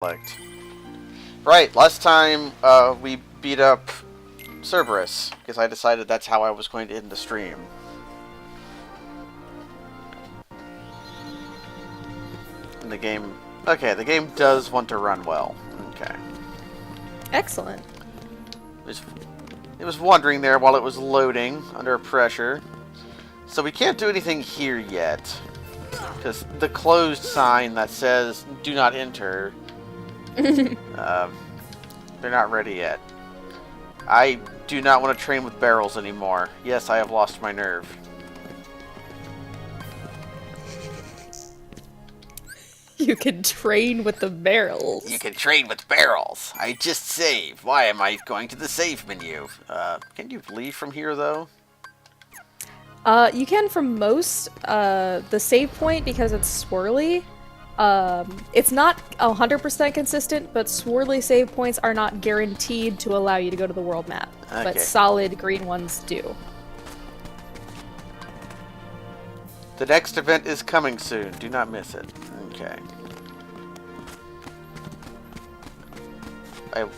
conflict. Right, last time we beat up Cerberus, because I decided that's how I was going to end the stream. And the game... Okay, the game does want to run well. Okay. Excellent. It was wandering there while it was loading, under pressure. So we can't do anything here yet. Because the closed sign that says, do not enter... they're not ready yet. I do not want to train with barrels anymore. Yes, I have lost my nerve. You can train with the barrels. You can train with barrels. I just saved. Why am I going to the save menu? Can you leave from here, though? You can from most, the save point, because it's swirly. It's not 100% consistent, but swirly save points are not guaranteed to allow you to go to the world map. Okay. But solid green ones do. The next event is coming soon. Do not miss it. Okay.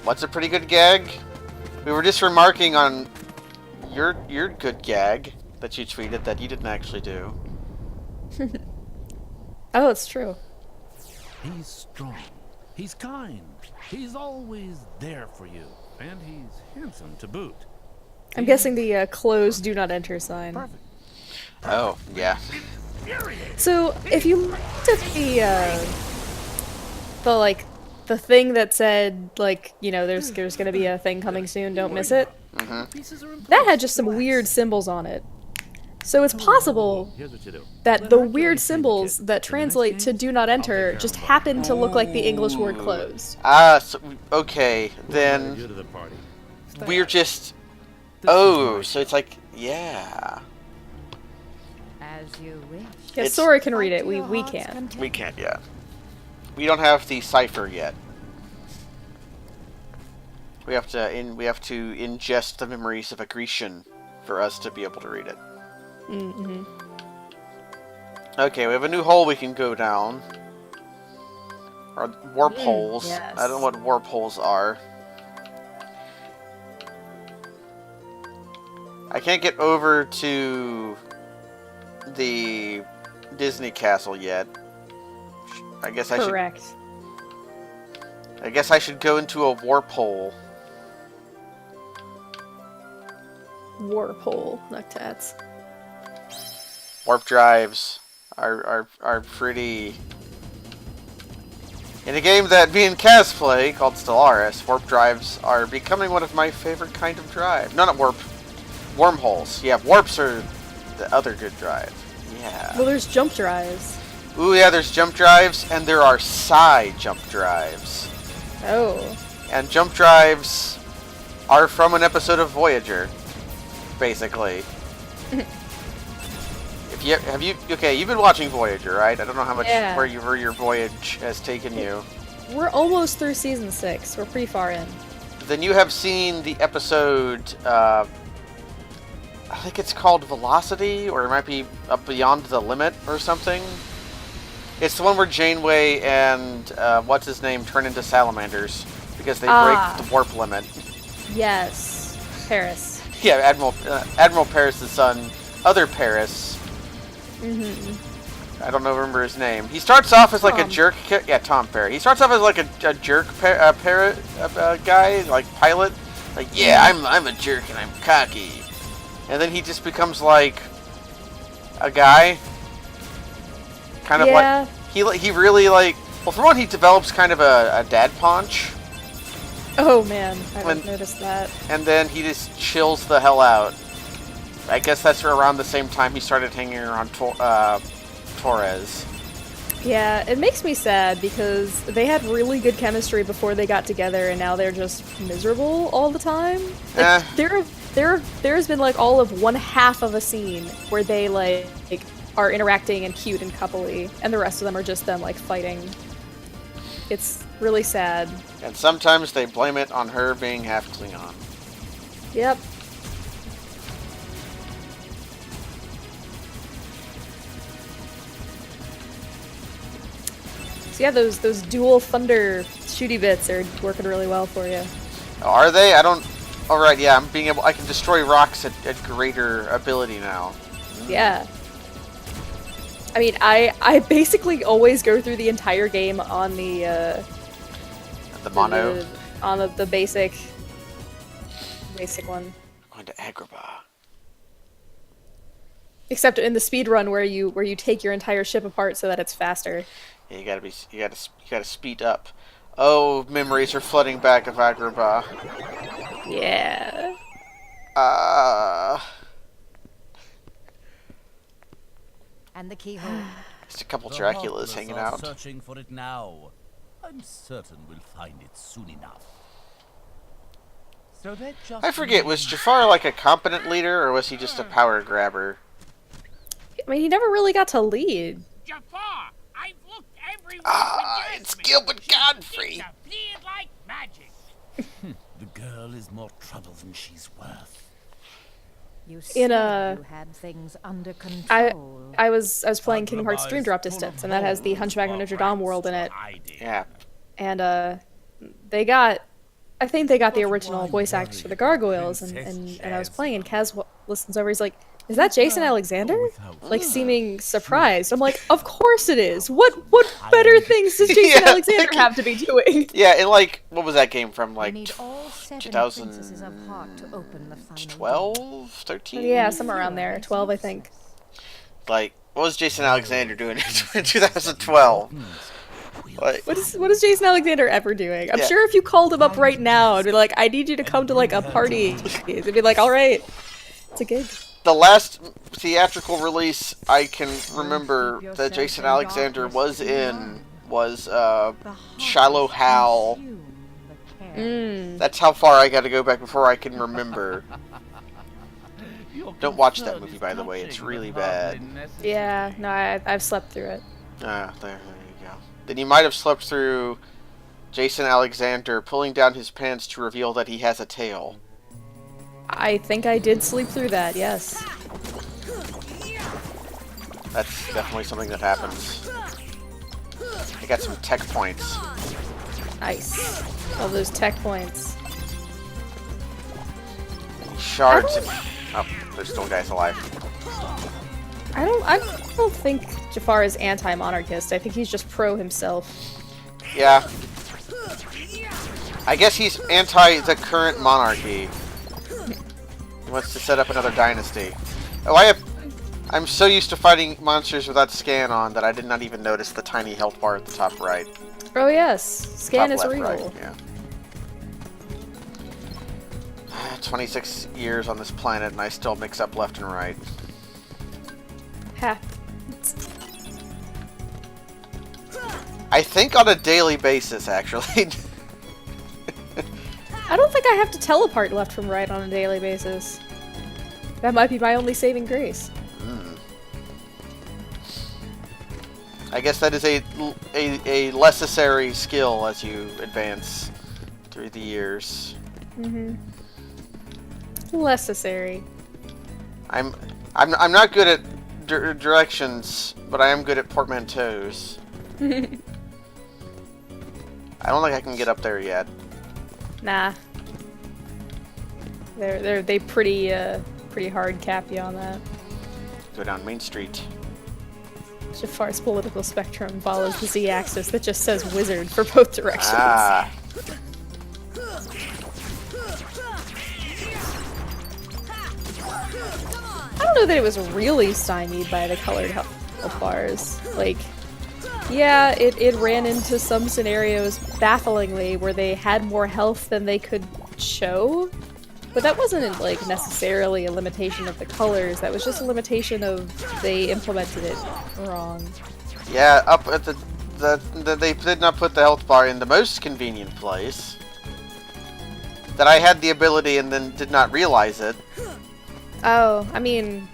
What's a pretty good gag? We were just remarking on your good gag that you tweeted that you didn't actually do. Oh, it's true. He's strong. He's kind. He's always there for you. And he's handsome to boot. I'm guessing the closed do not enter sign. Perfect. Oh, yeah. So, if you looked at the thing that said, like, you know, there's gonna be a thing coming soon, don't miss it. That had just some weird symbols on it. So it's possible that the weird symbols that translate to do not enter just happen to look like the English word closed. So, okay, then we're just... Oh, so it's like, yeah. As you wish. Yeah, Sora can read it, we can't. We can't yet. We don't have the cipher yet. We have to ingest the memories of a Grecian for us to be able to read it. Mm-hmm. Okay, we have a new hole we can go down. Or warp holes. yes. I don't know what warp holes are. I can't get over to the Disney Castle yet. I guess Correct. I guess I should go into a warp hole. Warp hole, Noctats. Warp drives are pretty... In a game that me and Kaz play, called Stellaris, warp drives are becoming one of my favorite kind of drive. No, not warp. Wormholes. Yeah, warps are the other good drive. Yeah. Well, there's jump drives. Ooh, yeah, there's jump drives, and there are side jump drives. Oh. And jump drives are from an episode of Voyager, basically. Okay, you've been watching Voyager, right? I don't know how much where your voyage has taken you. We're almost through season 6. We're pretty far in. Then you have seen the episode, I think it's called Velocity, or it might be Beyond the Limit or something. It's the one where Janeway and what's his name turn into salamanders because they break the warp limit. Yes. Paris. Yeah, Admiral Paris' son, other Paris. Mm-hmm. I don't remember his name. He starts off as like Tom. a jerk. Yeah, Tom Paris. He starts off as like a jerk parrot guy, like pilot. Like, yeah, I'm a jerk and I'm cocky. And then he just becomes like a guy. Kind of like he really like. Well, for one, he develops kind of a dad paunch. Oh man, I didn't notice that. And then he just chills the hell out. I guess that's around the same time he started hanging around Torres. Yeah, it makes me sad because they had really good chemistry before they got together, and now they're just miserable all the time. Like, there's been like all of one half of a scene where they like are interacting and cute and coupley, and the rest of them are just them like fighting. It's really sad. And sometimes they blame it on her being half Klingon. Yep. So yeah, those dual thunder shooty bits are working really well for you. Oh, are they? I don't... Alright, yeah, I can destroy rocks at greater ability now. Yeah. I mean, I basically always go through the entire game on the mono? on the basic one. Going to Agrabah. Except in the speed run where you take your entire ship apart so that it's faster. Yeah, you gotta speed up. Oh, memories are flooding back of Agrabah. Yeah. And the keyhole. Just a couple The Draculas Heartless hanging are out. searching for it now. I'm certain we'll find it soon enough. So that just I forget, was Jafar like a competent leader, or was he just a power grabber? I mean, he never really got to lead. Jafar, I've looked everywhere Ah, for it's Jasmine. Gilbert She's Godfrey. disappeared like magic. The girl is more trouble than she's worth. You In said you had things under control. I was playing Kingdom Hearts Dream Drop Distance, and that has the Hunchback of Notre Dame world in it. Yeah. And I think they got the original voice actors for the gargoyles, and I was playing, and Kaz listens over, he's like, "Is that Jason Alexander?" Like, seeming surprised. I'm like, "Of course it is! What better things does Jason Yeah, Alexander have to be doing?" Yeah, and like, what was that game from? You Like, need all 7 2000 princesses of heart to open the final door. 12? 13? Yeah, somewhere around there. 12, I think. Like, what was Jason Alexander doing in 2012? Like, What is Jason Alexander ever doing? I'm Yeah. sure if you called him up right now and be like, "I need you to come to like a party," he'd be like, "All right, it's a gig." the last theatrical release I can remember that Jason Alexander was in was Shiloh Hal. That's how far I got to go back before I can remember. Don't watch that movie, by the way. It's really bad. Yeah, no, I've slept through it. There you go. Then you might have slept through Jason Alexander pulling down his pants to reveal that he has a tail. I think I did sleep through that, yes. That's definitely something that happens. I got some tech points. Nice. All those tech points. Shards. Oh, there's still guys alive. I don't think Jafar is anti-monarchist. I think he's just pro himself. Yeah. I guess he's anti the current monarchy. He wants to set up another dynasty. Oh, I'm so used to fighting monsters without scan on that I did not even notice the tiny health bar at the top right. Oh yes, scan Top is left, real. right, yeah. 26 years on this planet and I still mix up left and right. Ha. I think on a daily basis, actually. I don't think I have to teleport left from right on a daily basis. That might be my only saving grace. I guess that is a necessary skill as you advance through the years. Necessary. I'm not good at directions, but I am good at portmanteaus. I don't think I can get up there yet. Nah. They pretty hard cap you on that. Go down Main Street. Jafar's political spectrum follows the Z-axis that just says wizard for both directions. Ah. I don't know that it was really stymied by the colored health bars. Like, yeah, it ran into some scenarios bafflingly where they had more health than they could show, but that wasn't like necessarily a limitation of the colors. That was just a limitation of they implemented it wrong. Yeah, up at they did not put the health bar in the most convenient place. That I had the ability and then did not realize it. Oh, I mean,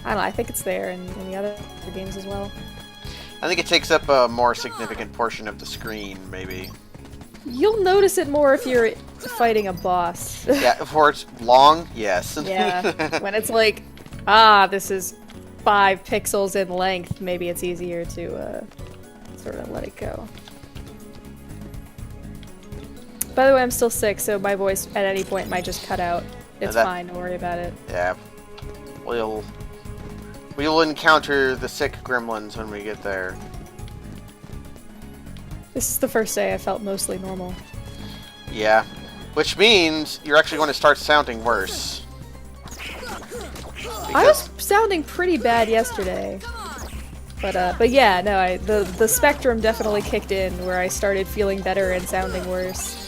I don't know. I think it's there in the other games as well. I think it takes up a more significant portion of the screen, maybe. You'll notice it more if you're fighting a boss. Yeah, for it's long, yes. Yeah, when it's like, this is 5 pixels in length, maybe it's easier to sort of let it go. By the way, I'm still sick, so my voice at any point might just cut out. It's fine, don't worry about it. Yeah. We'll encounter the sick gremlins when we get there. This is the first day I felt mostly normal. Yeah. Which means you're actually going to start sounding worse. I was sounding pretty bad yesterday. But yeah, no, the spectrum definitely kicked in where I started feeling better and sounding worse.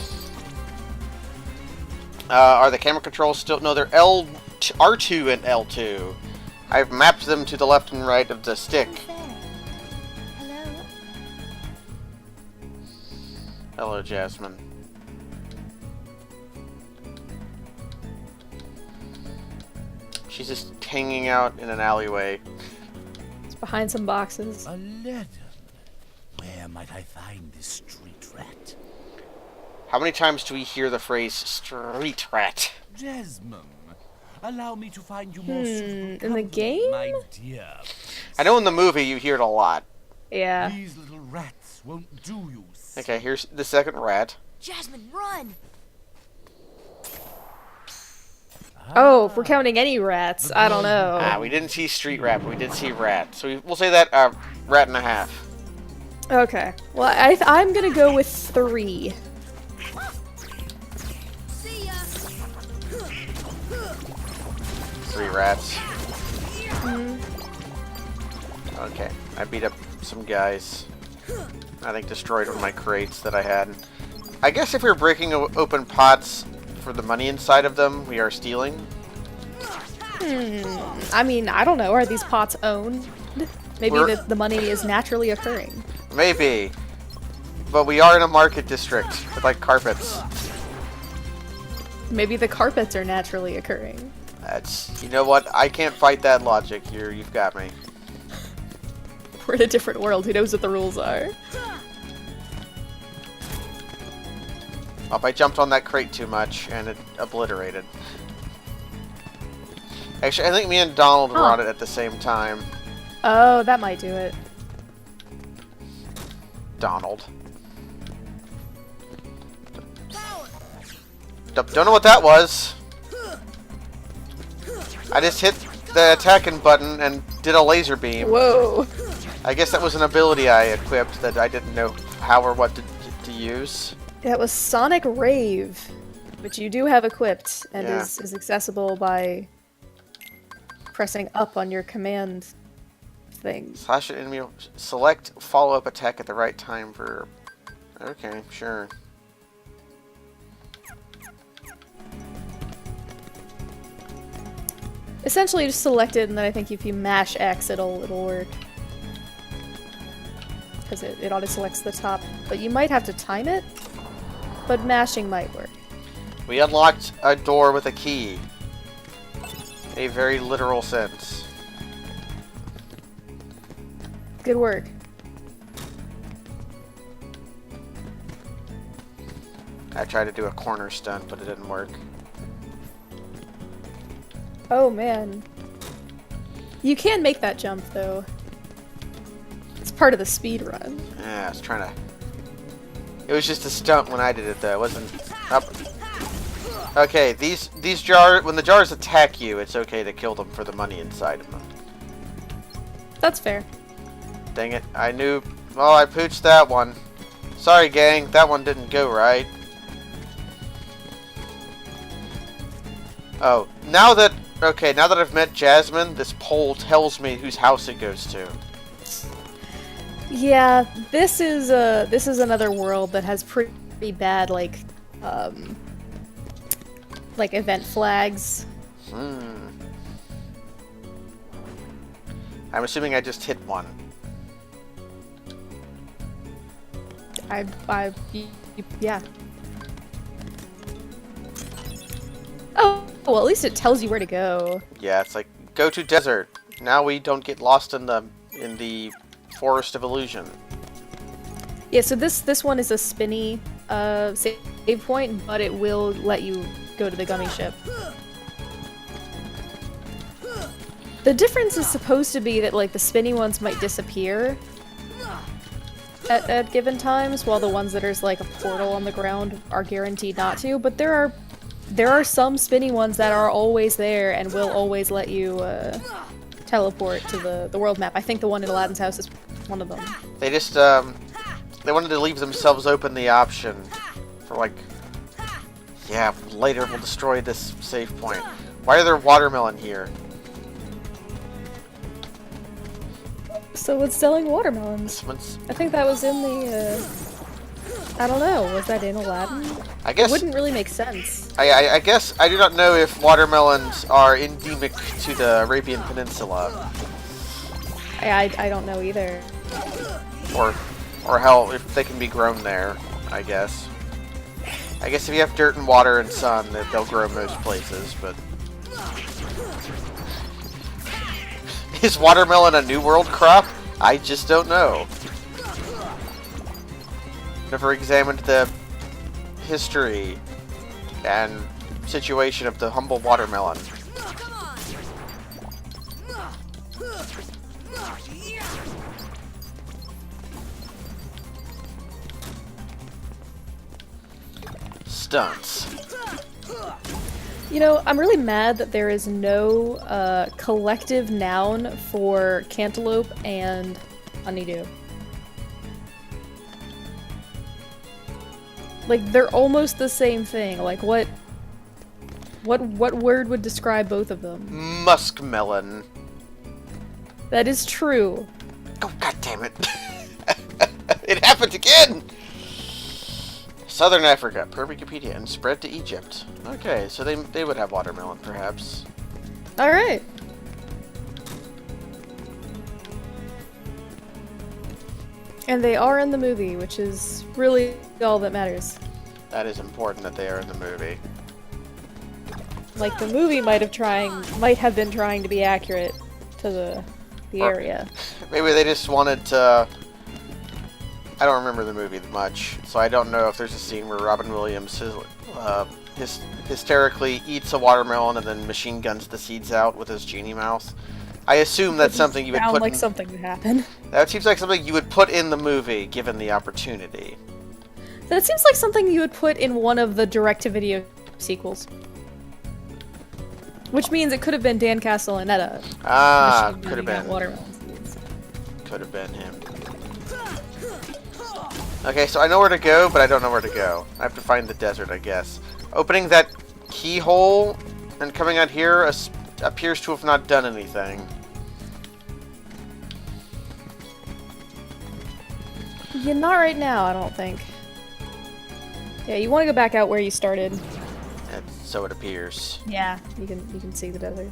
Are the camera controls still? No, they're R2 and L2. I've mapped them to the left and right of the stick. Hello. Hello, Jasmine. She's just hanging out in an alleyway. It's behind some boxes. A letter. Where might I find this street rat? How many times do we hear the phrase street rat? Jasmine, allow me to find you more suitable in the game? my dear. I know in the movie you hear it a lot. Yeah. These little rats won't do you. Okay, here's the second rat. Jasmine, run! Oh, if we're counting any rats, I don't know. We didn't see street rat, but we did see rat. So we'll say that rat and a half. Okay. Well, I'm gonna go with 3. See ya! 3 rats. Okay, I beat up some guys. I think destroyed one of my crates that I had. I guess if we were breaking open pots for the money inside of them, we are stealing. I mean, I don't know. Are these pots owned? Maybe the money is naturally occurring. Maybe. But we are in a market district with, like, carpets. Maybe the carpets are naturally occurring. That's... You know what? I can't fight that logic. You've got me. We're in a different world. Who knows what the rules are? Oh, I jumped on that crate too much, and it obliterated. Actually, I think me and Donald were on it at the same time. Oh, that might do it. Donald. Don't know what that was. I just hit the attacking button and did a laser beam. Whoa. I guess that was an ability I equipped that I didn't know how or what to use. That was Sonic Rave, which you do have equipped and Yeah. is accessible by pressing up on your command thing. Slash an enemy. Select follow-up attack at the right time for... Okay, sure. Essentially, just select it, and then I think if you mash X, it'll work. Because it auto-selects the top. But you might have to time it, but mashing might work. We unlocked a door with a key. A very literal sense. Good work. I tried to do a corner stunt, but it didn't work. Oh man. You can make that jump though. It's part of the speed run. Yeah, I was trying to... It was just a stunt when I did it though. It wasn't up. Okay, these jars, when the jars attack you, it's okay to kill them for the money inside of them. That's fair. Dang it, I knew... Well, I pooched that one. Sorry gang, that one didn't go right. Oh, now that I've met Jasmine, this pole tells me whose house it goes to. Yeah, this is another world that has pretty bad like event flags. I'm assuming I just hit one. Yeah. Oh, well, at least it tells you where to go. Yeah, it's like go to desert. Now we don't get lost in the forest of illusion. Yeah, so this one is a spinny save point, but it will let you go to the gummy ship. The difference is supposed to be that like the spinny ones might disappear. at given times, while the ones that are like a portal on the ground are guaranteed not to. But there are some spinny ones that are always there and will always let you teleport to the world map. I think the one in Aladdin's house is one of them. They just they wanted to leave themselves open the option for like, yeah, later we'll destroy this save point. Why are there watermelon here? So it's selling watermelons. I think that was in the, I don't know, was that in Aladdin? I guess... It wouldn't really make sense. I guess, I do not know if watermelons are endemic to the Arabian Peninsula. I don't know either. Or how, if they can be grown there, I guess. I guess if you have dirt and water and sun, they'll grow most places, but... Is watermelon a New World crop? I just don't know. Never examined the history and situation of the humble watermelon. Stunts. You know, I'm really mad that there is no collective noun for cantaloupe and honeydew. Like, they're almost the same thing. Like, what word would describe both of them? Muskmelon. That is true. Oh, god damn it. It happened again! Southern Africa, per Wikipedia, and spread to Egypt. Okay, so they would have watermelon, perhaps. Alright. And they are in the movie, which is really all that matters. That is important that they are in the movie. Like, the movie might have been trying to be accurate to the area. Maybe they just wanted to... I don't remember the movie much, so I don't know if there's a scene where Robin Williams hysterically eats a watermelon and then machine guns the seeds out with his genie mouth. I assume that's something you would put like something would happen. That seems like something you would put in the movie, given the opportunity. That seems like something you would put in one of the direct-to-video sequels. Which means it could have been Dan Castellaneta. Ah, could have been. Watermelon seeds. Could have been him. Okay, so I know where to go, but I don't know where to go. I have to find the desert, I guess. Opening that keyhole and coming out here appears to have not done anything. Yeah, not right now, I don't think. Yeah, you want to go back out where you started. And so it appears. Yeah, you can see the desert.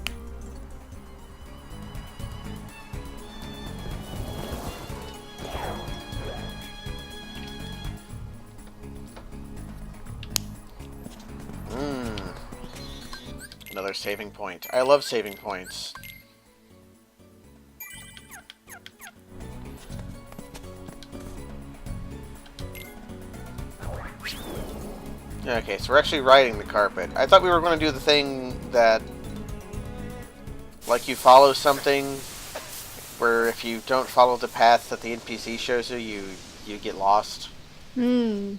Another saving point. I love saving points. Okay, so we're actually riding the carpet. I thought we were going to do the thing that, like, you follow something where if you don't follow the path that the NPC shows you, you get lost. Hmm.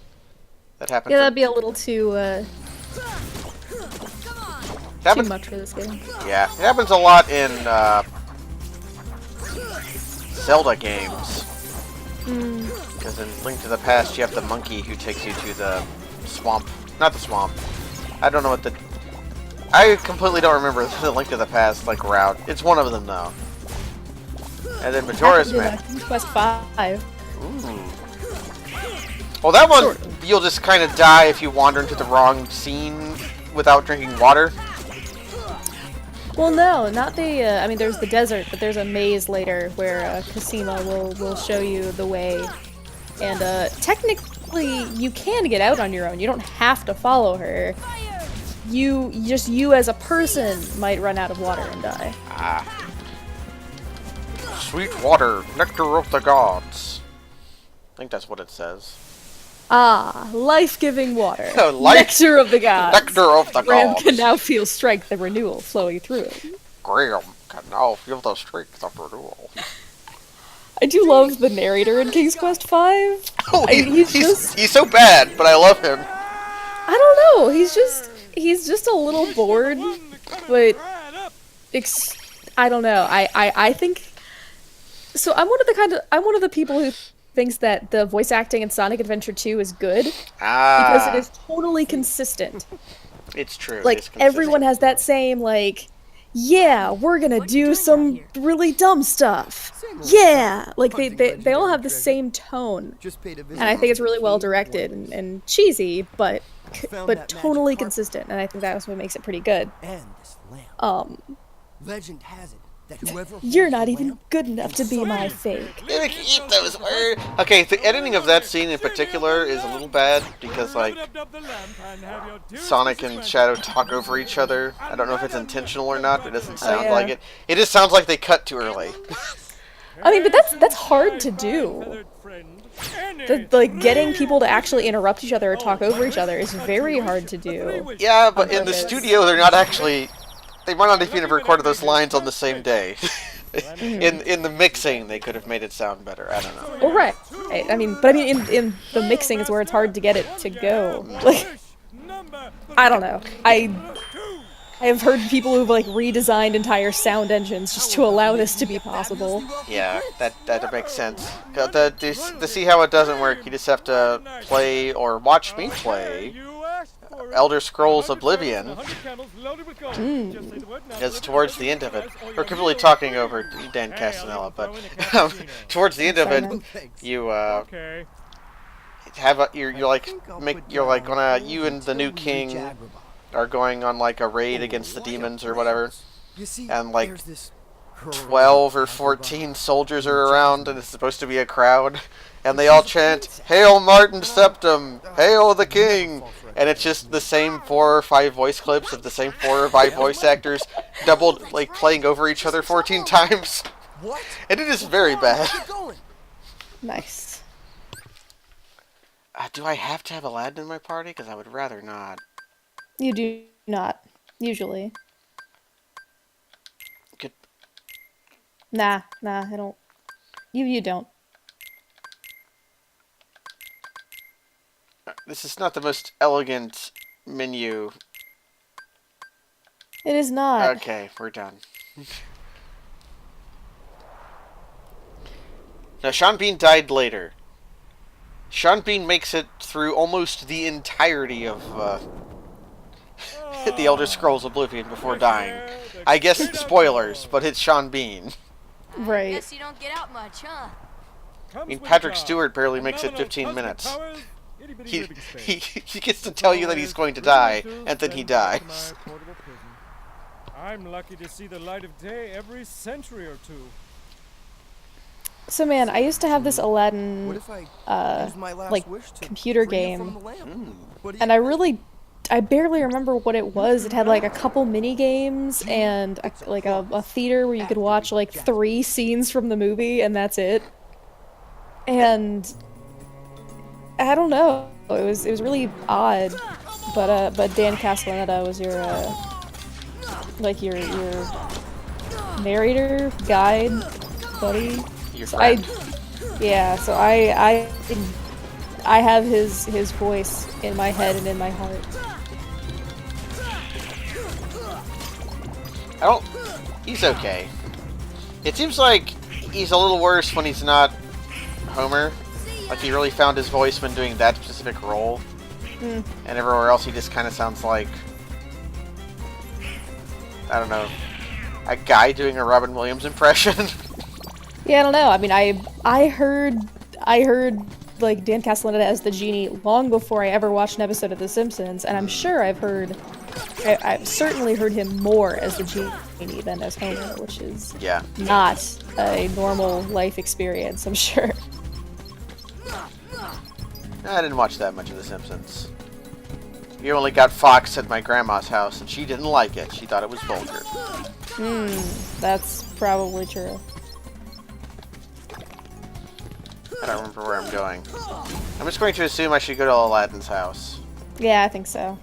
That happens. Yeah, that'd be a little too much for this game. Yeah, it happens a lot in Zelda games. Because in Link to the Past, you have the monkey who takes you to the swamp. Not the swamp. I don't know what the... I completely don't remember the Link to the Past, like, route. It's one of them, though. And then Majora's Mask. Quest 5. Ooh. Well, that one, you'll just kind of die if you wander into the wrong scene without drinking water. Well, no, not the, I mean, there's the desert, but there's a maze later where Cosima will show you the way. And, technically, you can get out on your own. You don't have to follow her. You as a person might run out of water and die. Ah. Sweet water, nectar of the gods. I think that's what it says. Ah, life-giving water. Nectar of the gods. Nectar of the Graham gods. can now feel strength and renewal flowing through it. Graham can now feel the strength of renewal. I do love the narrator in King's Quest V. Oh, He's so bad, but I love him. I don't know. He's just a little bored, but I don't know. I think so. I'm one of the people who thinks that the voice acting in Sonic Adventure 2 is good because it is totally consistent. It's true. Like it's consistent. everyone has that same like, yeah, we're gonna do some really dumb stuff. Yeah, like they all have the same tone, and I think it's really well directed and cheesy, but totally consistent, and I think that's what makes it pretty good. Legend has it that whoever You're not even good enough to be my fake. You can eat those words. Okay, the editing of that scene in particular is a little bad because like Sonic and Shadow talk over each other. I don't know if it's intentional or not, but it doesn't sound like it. It just sounds like they cut too early. I mean, but that's hard to do. Like getting people to actually interrupt each other or talk over each other is very hard to do. Yeah, but in the studio they're not actually. They might not even have recorded those lines on the same day. in the mixing, they could have made it sound better. I don't know. Well, right. I mean, in the mixing is where it's hard to get it to go. Like, I don't know. I have heard people who've like redesigned entire sound engines just to allow this to be possible. Yeah, that makes sense. To see how it doesn't work, you just have to play or watch me play Elder Scrolls Oblivion. It's towards the end of it. We're completely talking over Dan Castanella, but towards the end of it, you have you and the new king are going on like a raid against the demons or whatever, and like 12 or 14 soldiers are around, and it's supposed to be a crowd, and they all chant, "Hail Martin Septim! Hail the King!" And it's just the same 4 or 5 voice clips of the same 4 or 5 voice actors, doubled, like, playing over each other 14 times. And it is very bad. Nice. Do I have to have Aladdin in my party? Because I would rather not. You do not, usually. Good. Nah, I don't. You don't. This is not the most elegant menu. It is not. Okay, we're done. Now, Sean Bean died later. Sean Bean makes it through almost the entirety of The Elder Scrolls Oblivion before dying. I guess spoilers, but it's Sean Bean. Right. Guess you don't get out much, huh? I mean, Patrick Stewart barely makes it 15 minutes. He gets to tell you that he's going to die, and then he dies. I'm lucky to see the light of day every century or two. So man, I used to have this Aladdin, like, computer game, and I barely remember what it was. It had like a couple mini games and a theater where you could watch like 3 scenes from the movie, and that's it. And I don't know. It was really odd, but Dan Castellaneta was your narrator, guide, buddy. So I have his voice in my head and in my heart. He's okay. It seems like he's a little worse when he's not Homer. Like he really found his voice when doing that specific role. And everywhere else he just kind of sounds like, I don't know, a guy doing a Robin Williams impression. Yeah, I don't know. I mean, I heard like Dan Castellaneta as the Genie long before I ever watched an episode of The Simpsons, and I'm sure I've certainly heard him more as the Genie than as Homer, which is not a normal life experience, I'm sure. I didn't watch that much of The Simpsons. You only got Fox at my grandma's house, and she didn't like it. She thought it was vulgar. That's probably true. I don't remember where I'm going. I'm just going to assume I should go to Aladdin's house. Yeah, I think so.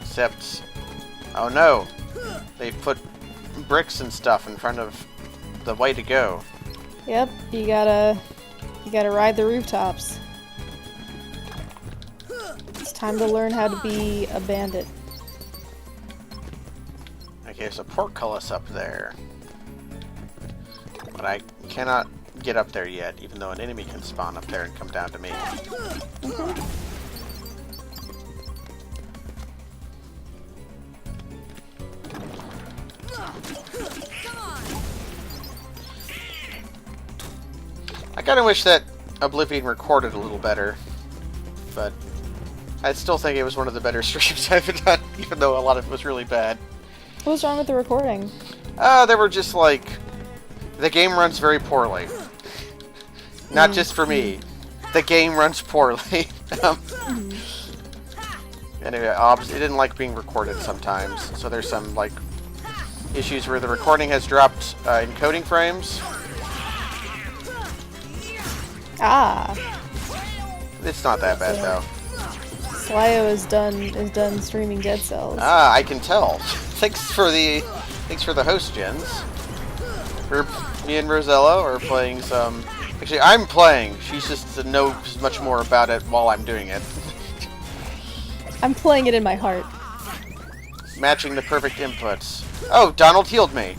Except, oh no, they put bricks and stuff in front of the way to go. Yep, you gotta ride the rooftops. It's time to learn how to be a bandit. Okay, there's a portcullis up there. But I cannot get up there yet, even though an enemy can spawn up there and come down to me. I kinda wish that Oblivion recorded a little better, but I still think it was one of the better streams I've done, even though a lot of it was really bad. What was wrong with the recording? They were just like... The game runs very poorly. Not just for me. The game runs poorly. Anyway, it didn't like being recorded sometimes, so there's some, like, issues where the recording has dropped encoding frames. Ah. It's not that bad, though. Slyo is done streaming Dead Cells. Ah, I can tell. Thanks for the host, gens. Me and Rosella are playing some... Actually, I'm playing. She's just knows much more about it while I'm doing it. I'm playing it in my heart. Matching the perfect inputs. Oh, Donald healed me.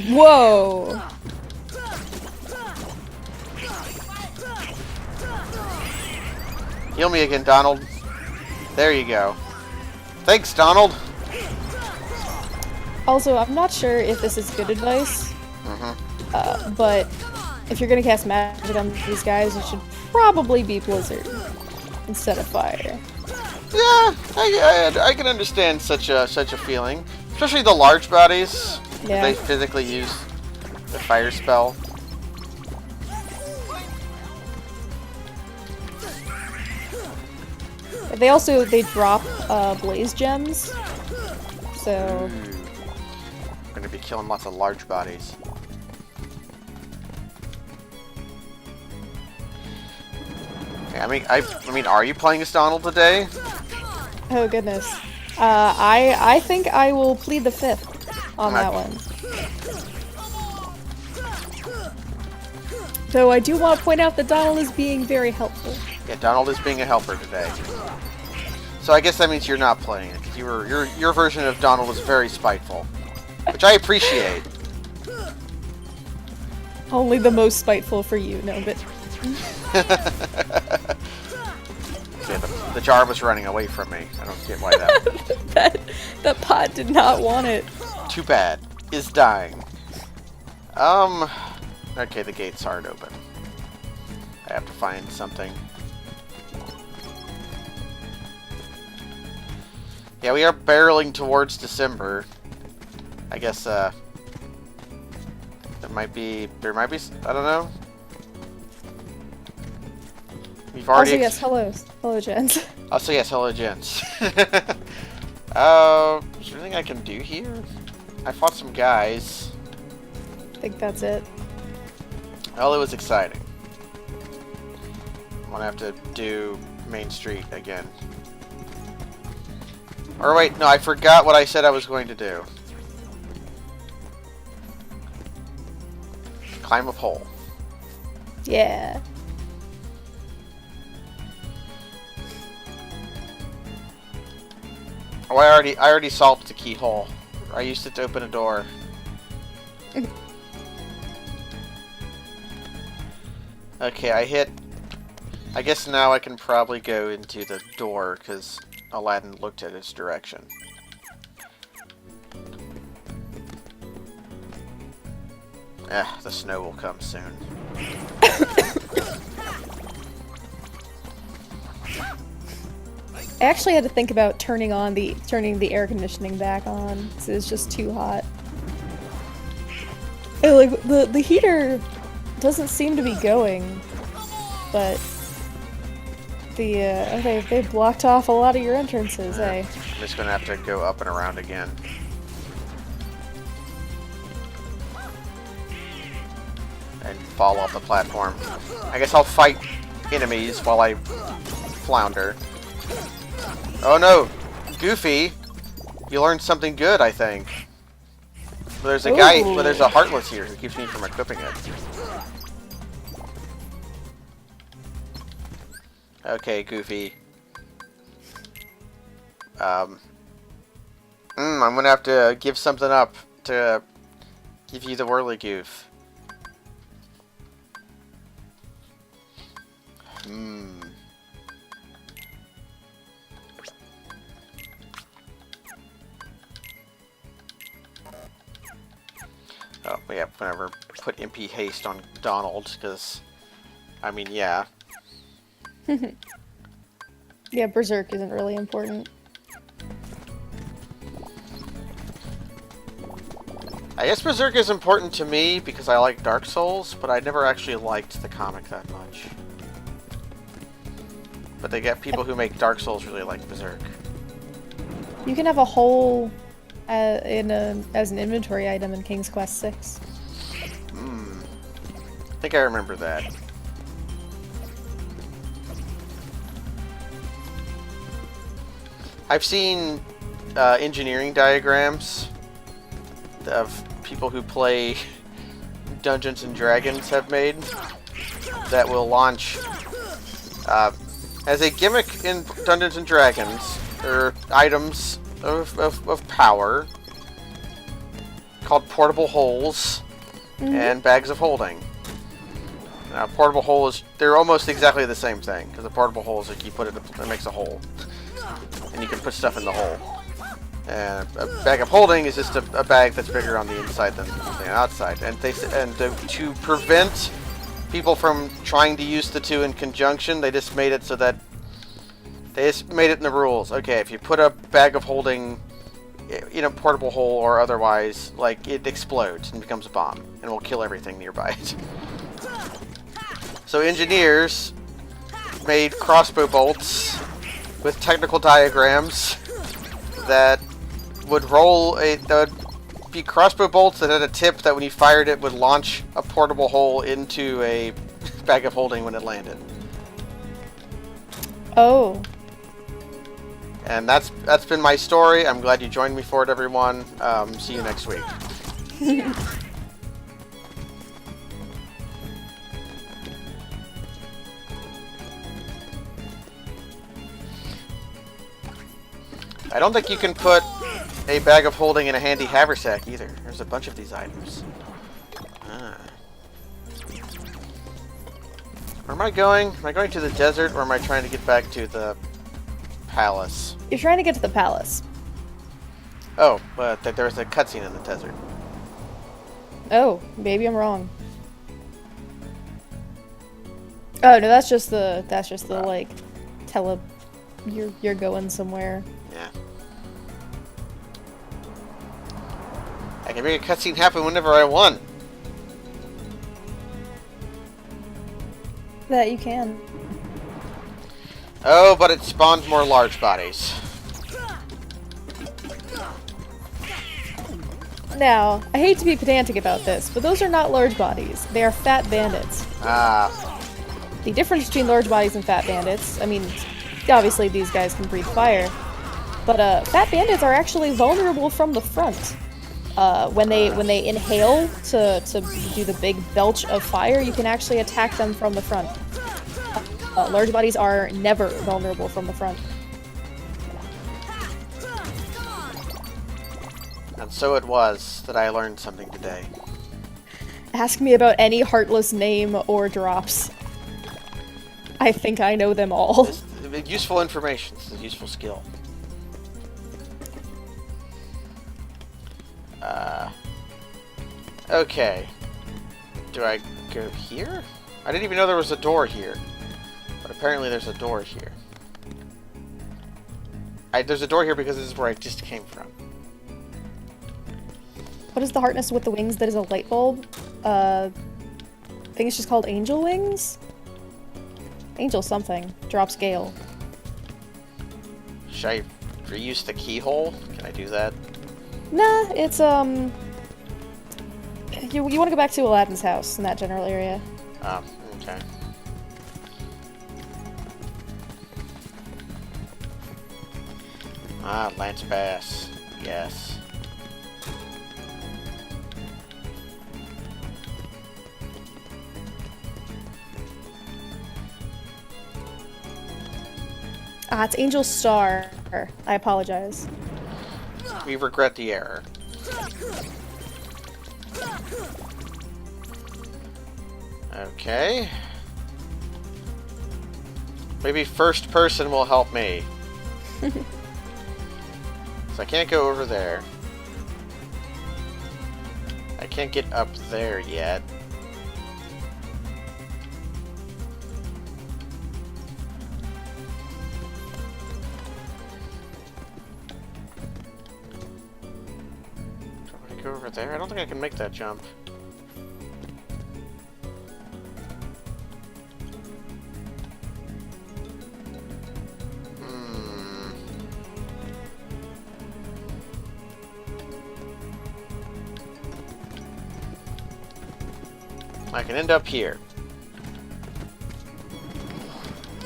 Whoa! Heal me again, Donald. There you go. Thanks, Donald. Also, I'm not sure if this is good advice, but if you're gonna cast magic on these guys, it should probably be Blizzard instead of Fire. Yeah, I can understand such a feeling, especially the large bodies. Yeah. They physically use the fire spell. They drop blaze gems, so I'm gonna be killing lots of large bodies. Okay, I mean, are you playing as Donald today? oh goodness. I think I will plead the fifth on that one. Though I do want to point out that Donald is being very helpful. Yeah, Donald is being a helper today. So I guess that means you're not playing it, because your version of Donald was very spiteful, which I appreciate. Only the most spiteful for you, no, but... Yeah, the jar was running away from me. I don't get why that... that pot did not want it. Too bad. Is dying. Okay, the gates aren't open. I have to find something. Yeah, we are barreling towards December. I guess, there might be, I don't know. We've already... Also, yes, hello, gents. Also, yes, hello, gents. Is there anything I can do here? I fought some guys. I think that's it. Well, it was exciting. I'm gonna have to do Main Street again. Or wait, no, I forgot what I said I was going to do. Climb a pole. Yeah. Oh, I already solved the keyhole. I used it to open a door. Okay, I guess now I can probably go into the door, because Aladdin looked at its direction. The snow will come soon. I actually had to think about turning the air conditioning back on, because it's just too hot. And, like, the heater doesn't seem to be going, but they blocked off a lot of your entrances, eh? I'm just gonna have to go up and around again. And fall off the platform. I guess I'll fight enemies while I flounder. Oh no! Goofy! You learned something good, I think. Well, there's a guy, Ooh. well, there's a Heartless here who keeps me from equipping it. Okay, Goofy. I'm gonna have to give something up to give you the whirligoof. Oh, yeah, whenever put MP haste on Donald, because, I mean, yeah. Yeah, Berserk isn't really important. I guess Berserk is important to me because I like Dark Souls, but I never actually liked the comic that much. But they get people who make Dark Souls really like Berserk. You can have a hole as an inventory item in King's Quest 6. I think I remember that. I've seen engineering diagrams of people who play Dungeons and Dragons have made that will launch as a gimmick in Dungeons and Dragons. There are items of power called portable holes and bags of holding. Now, portable hole is, they're almost exactly the same thing, because a portable hole is like you put it, it makes a hole. And you can put stuff in the hole. And a bag of holding is just a bag that's bigger on the inside than the outside. And to prevent people from trying to use the two in conjunction, they just made it so that they just made it in the rules. Okay, if you put a bag of holding in a portable hole or otherwise, like, it explodes and becomes a bomb and will kill everything nearby it. So engineers made crossbow bolts with technical diagrams that would be crossbow bolts that had a tip that when you fired it would launch a portable hole into a bag of holding when it landed. Oh. And that's been my story. I'm glad you joined me for it, everyone. See you next week. I don't think you can put a bag of holding in a handy haversack either. There's a bunch of these items. Where am I going? Am I going to the desert or am I trying to get back to the palace? You're trying to get to the palace. Oh, but there's a cutscene in the desert. Oh, maybe I'm wrong. Oh no, that's just the like you're going somewhere. Yeah. I can make a cutscene happen whenever I want. That you can. Oh, but it spawns more large bodies. Now, I hate to be pedantic about this, but those are not large bodies. They are fat bandits. Ah. The difference between large bodies and fat bandits, I mean, obviously these guys can breathe fire, but fat bandits are actually vulnerable from the front. When they inhale to do the big belch of fire, you can actually attack them from the front. Large bodies are never vulnerable from the front. And so it was that I learned something today. Ask me about any heartless name or drops. I think I know them all. It's useful information. It's a useful skill. Okay. Do I go here? I didn't even know there was a door here. But apparently there's a door here. There's a door here because this is where I just came from. What is the hardness with the wings that is a light bulb? I think it's just called angel wings? Angel something. Drops gale. Should I reuse the keyhole? Can I do that? Nah, it's, You want to go back to Aladdin's house in that general area. Oh, okay. Ah, Lance Bass. Yes. Ah, it's Angel Star. I apologize. We regret the error. Okay. Maybe first person will help me. So I can't go over there. I can't get up there yet. Do I go over there? I don't think I can make that jump. I can end up here.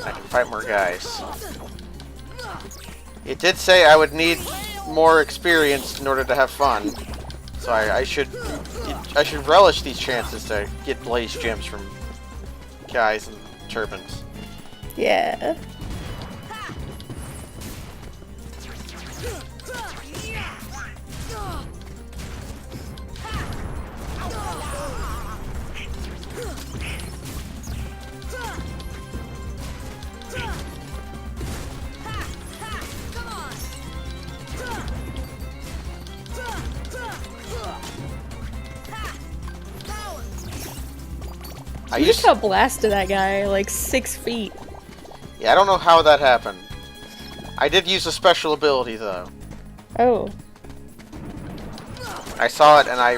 I can fight more guys. It did say I would need more experience in order to have fun, so I should relish these chances to get blaze gems from guys in turbans. Yeah. I Look used how blasted that guy, like 6 feet. Yeah, I don't know how that happened. I did use a special ability though. Oh. I saw it and I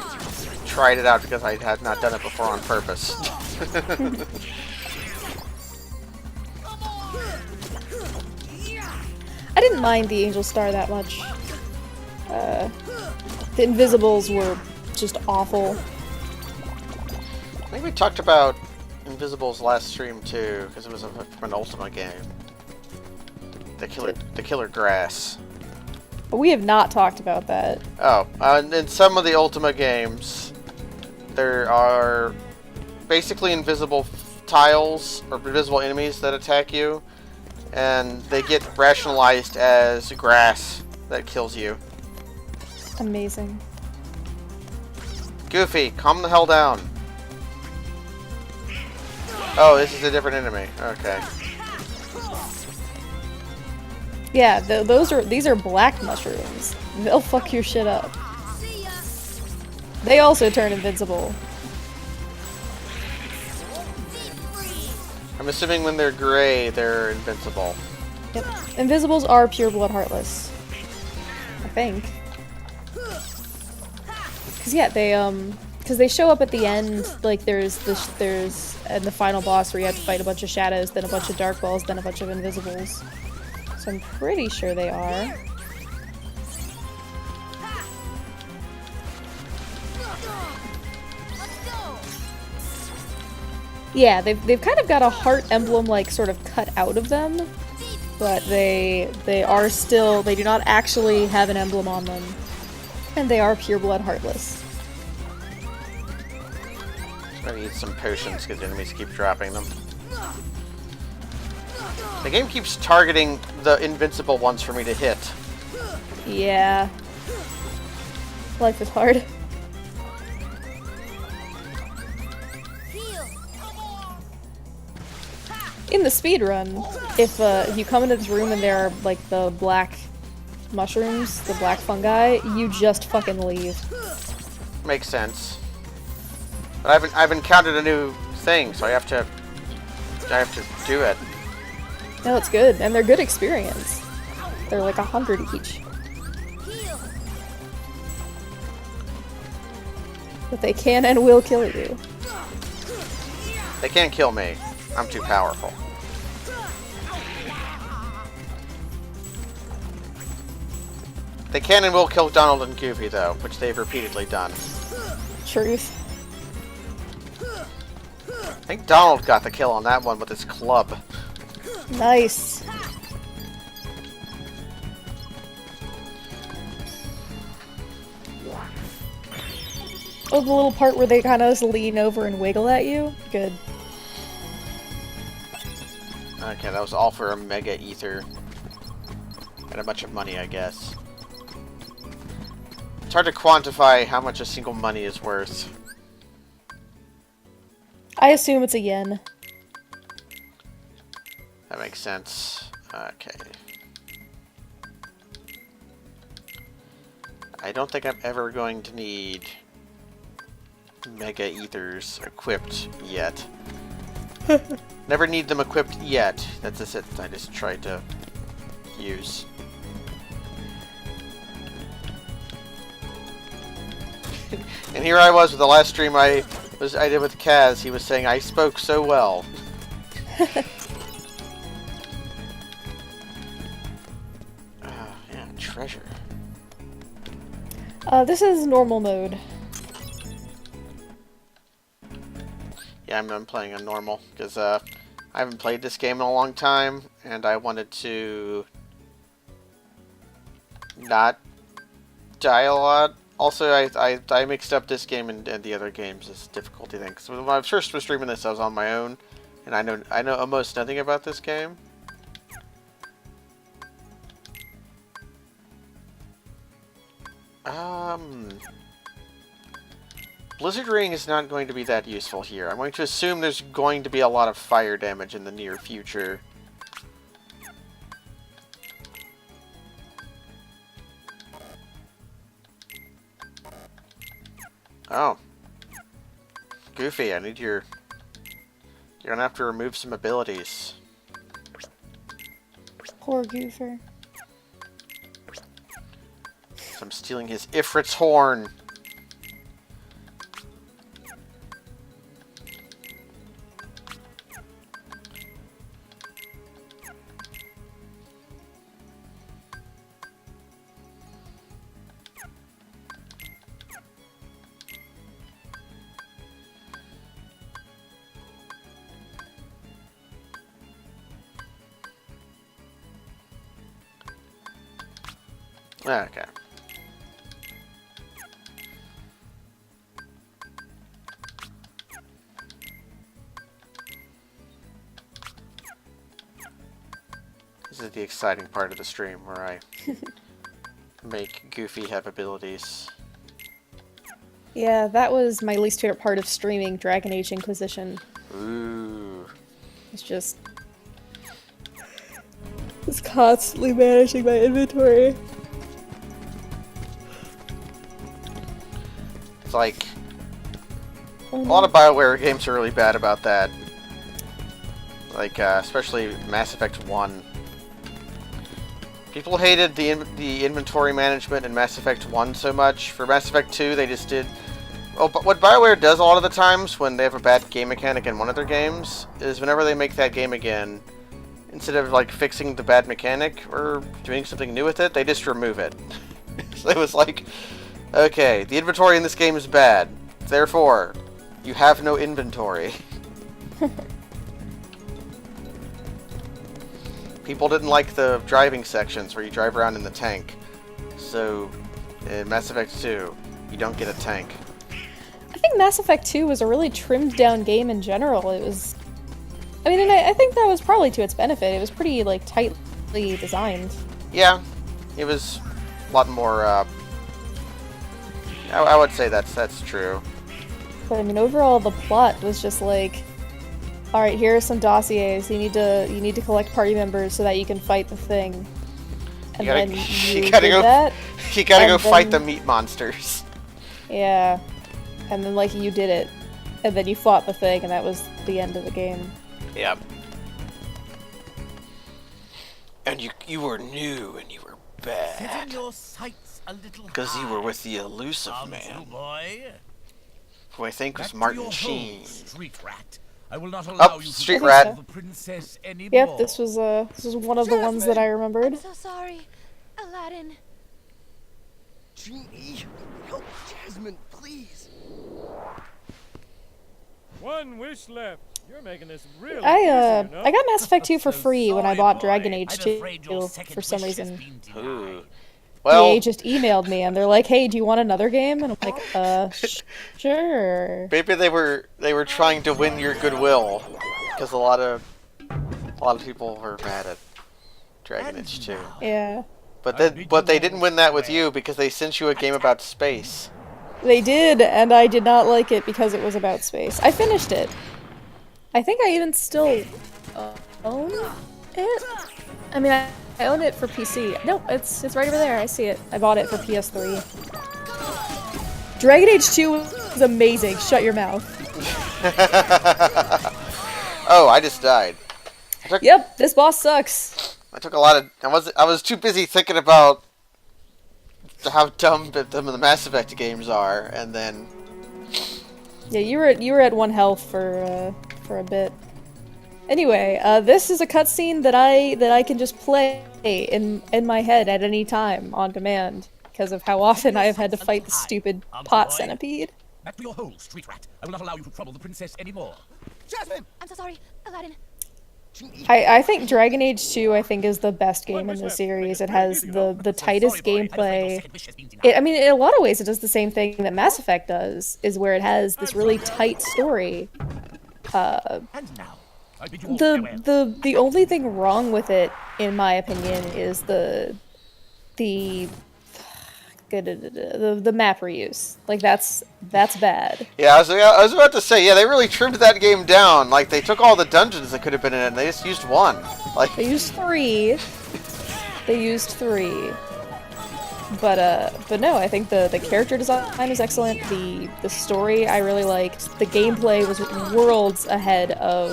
tried it out because I had not done it before on purpose. I didn't mind the Angel Star that much. The Invisibles were just awful. I think we talked about Invisibles last stream too, because it was from an Ultima game. The killer grass. But we have not talked about that. Oh, in some of the Ultima games, there are basically invisible tiles or invisible enemies that attack you, and they get rationalized as grass that kills you. Amazing. Goofy, calm the hell down. Oh, this is a different enemy. Okay. Yeah, these are black mushrooms. They'll fuck your shit up. See ya. They also turn invincible. I'm assuming when they're gray, they're invincible. Yep. Invisibles are pure blood heartless. I think. Cause yeah, because they show up at the end. Like there's and the final boss where you have to fight a bunch of shadows, then a bunch of dark balls, then a bunch of invisibles. So I'm pretty sure they are. Let's go. Yeah, they've kind of got a heart emblem like sort of cut out of them, but they do not actually have an emblem on them, and they are pure blood heartless. I need some potions because enemies keep dropping them. The game keeps targeting the invincible ones for me to hit. Yeah. Life is hard. Heal. In the speedrun, if you come into this room and there are like the black mushrooms, the black fungi, you just fucking leave. Makes sense. But I've encountered a new thing, so I have to do it. No, it's good, and they're good experience. They're like 100 each. Heal. But they can and will kill you. They can't kill me. I'm too powerful. They can and will kill Donald and Goofy, though, which they've repeatedly done. Truth. I think Donald got the kill on that one with his club. Nice. Oh, the little part where they kind of just lean over and wiggle at you? Good. Okay, that was all for a Mega Ether. And a bunch of money, I guess. It's hard to quantify how much a single money is worth. I assume it's a yen. That makes sense. Okay. I don't think I'm ever going to need Mega Ethers equipped yet. Never need them equipped yet. That's just it. I just tried to use. And here I was with the last stream I did with Kaz. He was saying I spoke so well. Yeah, treasure. This is normal mode. Yeah, I'm playing on normal because I haven't played this game in a long time, and I wanted to not die a lot. Also, I mixed up this game and the other games as difficulty thing. So when I first was streaming this, I was on my own, and I know almost nothing about this game. Blizzard Ring is not going to be that useful here. I'm going to assume there's going to be a lot of fire damage in the near future. Oh. Goofy, I need your... You're gonna have to remove some abilities. Poor Goofer. So I'm stealing his Ifrit's horn. Okay. This is the exciting part of the stream where I make Goofy have abilities. Yeah, that was my least favorite part of streaming Dragon Age Inquisition. Ooh. It's just... It's constantly managing my inventory. It's like... A lot of BioWare games are really bad about that. Like, especially Mass Effect 1. People hated the inventory management in Mass Effect 1 so much. For Mass Effect 2, they just did... Well, but what BioWare does a lot of the times when they have a bad game mechanic in one of their games is whenever they make that game again, instead of, like, fixing the bad mechanic or doing something new with it, they just remove it. So it was like, okay, the inventory in this game is bad. Therefore, you have no inventory. People didn't like the driving sections where you drive around in the tank. So, in Mass Effect 2, you don't get a tank. I think Mass Effect 2 was a really trimmed down game in general. It was... I mean, and I think that was probably to its benefit. It was pretty, like, tightly designed. Yeah, it was a lot more, I would say that's true. But, I mean, overall, the plot was just like... Alright, here are some dossiers. You need to collect party members so that you can fight the thing. And then you gotta did go, that. you gotta go and fight the then- meat monsters. Yeah. And then, like, you did it. And then you fought the thing, and that was the end of the game. Yep. And you were new and you were bad. your sights a little Because you were with the elusive man, boy. who I think was Back to Martin your Sheen. home, street rat. I will not allow you to Street call rat. the princess anymore. Yep, this was one of the ones that I remembered. I'm so sorry, Aladdin. Genie, help Jasmine, please. One wish left. You're making this really I easy, you know? I got Mass Effect 2 for free when I sorry, bought boy. Dragon Age I'm 2 afraid your second for some wish has reason. been denied. Ooh. Well, EA just emailed me and they're like, "Hey, do you want another game?" And I'm like, sure." maybe they were trying to win your goodwill, because a lot of people were mad at Dragon Age 2. Yeah. But they didn't win that with you because they sent you a game about space. They did, and I did not like it because it was about space. I finished it. I think I even still own it. I mean, I own it for PC. No, it's right over there. I see it. I bought it for PS3. Dragon Age 2 was amazing. Shut your mouth. Oh, I just died. Yep, this boss sucks. I took a lot of. I was too busy thinking about how dumb the Mass Effect games are, and then. Yeah, you were at 1 health for a bit. Anyway, this is a cutscene that I can just play in my head at any time on demand because of how often I have had to fight the stupid pot centipede. Back to your hole, street rat. I will not allow you to trouble the princess anymore. Jasmine! I'm so sorry, Aladdin. I think Dragon Age 2 is the best game in the series. It has the tightest gameplay. I mean, in a lot of ways, it does the same thing that Mass Effect does, is where it has this really tight story. And now, I bid you all farewell. The only thing wrong with it, in my opinion, is the map reuse. Like that's bad. Yeah, I was about to say, yeah, they really trimmed that game down. Like, they took all the dungeons that could have been in it, and they just used 1. Like, They used 3. But no, I think the character design is excellent. The story I really liked. The gameplay was worlds ahead of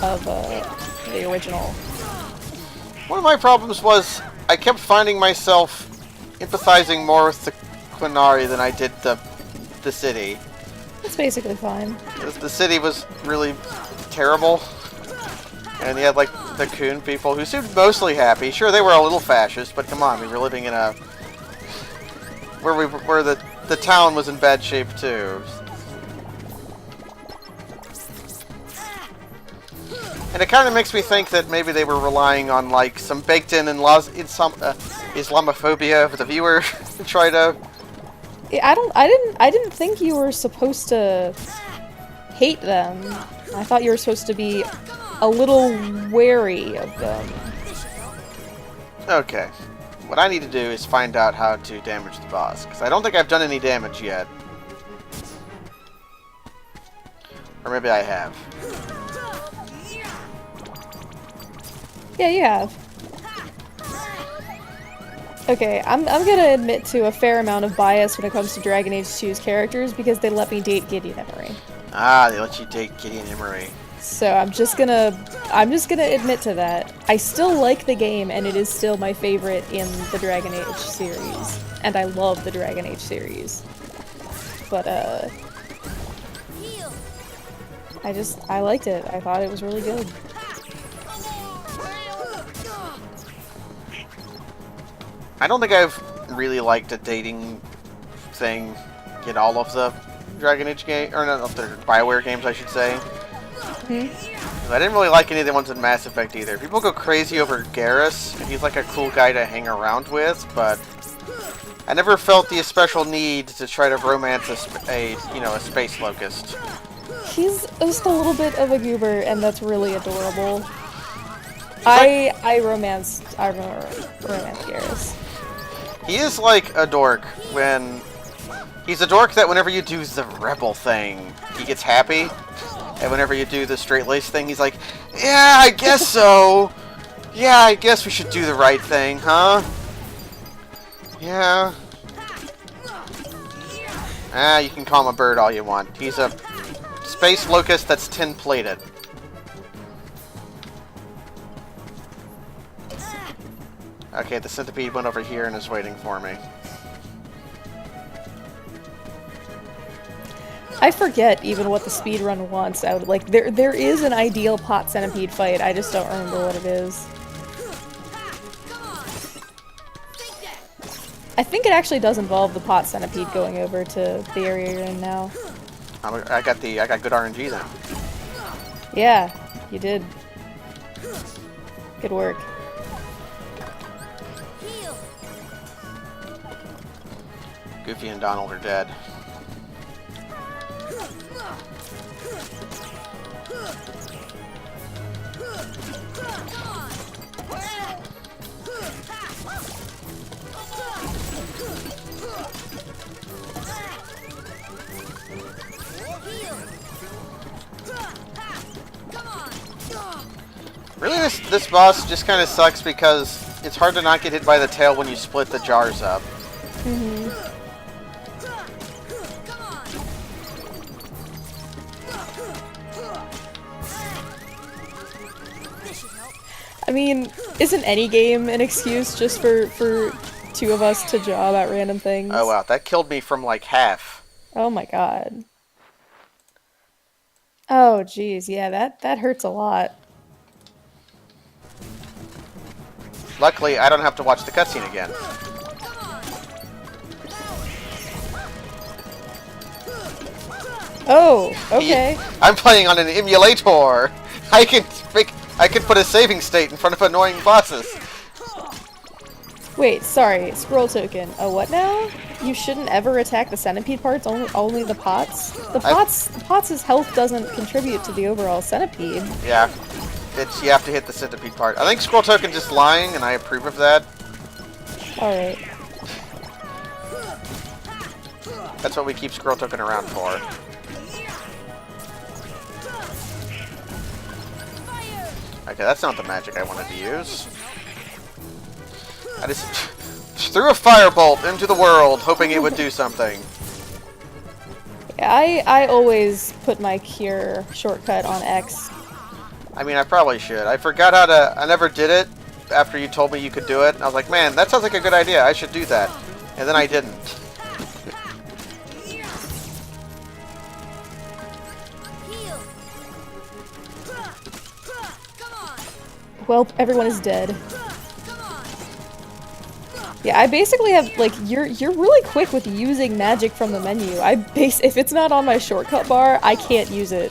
the original. one of my problems was I kept finding myself empathizing more with the Quinari than I did the city. It's basically fine. The city was really terrible, and you had like the Coon people who seemed mostly happy. Sure, they were a little fascist, but come on, we were living in a where the town was in bad shape too. And it kind of makes me think that maybe they were relying on like some baked-in Islamophobia for the viewer to try to. I didn't think you were supposed to hate them. I thought you were supposed to be a little wary of them. Okay, what I need to do is find out how to damage the boss, because I don't think I've done any damage yet. Or maybe I have. Yeah, you have. Okay, I'm gonna admit to a fair amount of bias when it comes to Dragon Age 2's characters because they let me date Gideon Emery. Ah, they let you date Gideon Emery. So I'm just gonna admit to that. I still like the game and it is still my favorite in the Dragon Age series. And I love the Dragon Age series. But I liked it. I thought it was really good. I don't think I've really liked a dating thing in all of the Dragon Age games, or not the BioWare games, I should say. I didn't really like any of the ones in Mass Effect either. People go crazy over Garrus, and he's like a cool guy to hang around with, but I never felt the special need to try to romance a space locust. He's just a little bit of a goober, and that's really adorable. I romance Garrus. He is like a dork when... He's a dork that whenever you do the rebel thing, he gets happy. And whenever you do the straight-laced thing, he's like, yeah, I guess so. Yeah, I guess we should do the right thing, huh? Yeah. Ah, you can call him a bird all you want. He's a space locust that's tin-plated. Okay, the centipede went over here and is waiting for me. I forget even what the speedrun wants out. Like, there is an ideal pot centipede fight, I just don't remember what it is. I think it actually does involve the pot centipede going over to the area you're in now. I got good RNG then. Yeah, you did. Good work. Goofy and Donald are dead. this boss just kind of sucks because it's hard to not get hit by the tail when you split the jars up. I mean, isn't any game an excuse just for two of us to job at random things? Oh wow, that killed me from like half. Oh my god. Oh jeez, yeah, that hurts a lot. Luckily, I don't have to watch the cutscene again. Oh, okay. I'm playing on an emulator. I can put a saving state in front of annoying bosses. Wait, sorry, scroll token. Oh, what now? You shouldn't ever attack the centipede parts, only the pots? The pots' health doesn't contribute to the overall centipede. Yeah. You have to hit the centipede part. I think scroll token just lying, and I approve of that. Alright. That's what we keep scroll token around for. Okay, that's not the magic I wanted to use. I just threw a firebolt into the world, hoping it would do something. Yeah, I always put my cure shortcut on X. I mean, I probably should. I forgot how to... I never did it after you told me you could do it. I was like, man, that sounds like a good idea. I should do that. And then I didn't. Well, everyone is dead. Yeah, I basically have, like, you're really quick with using magic from the menu. If it's not on my shortcut bar, I can't use it.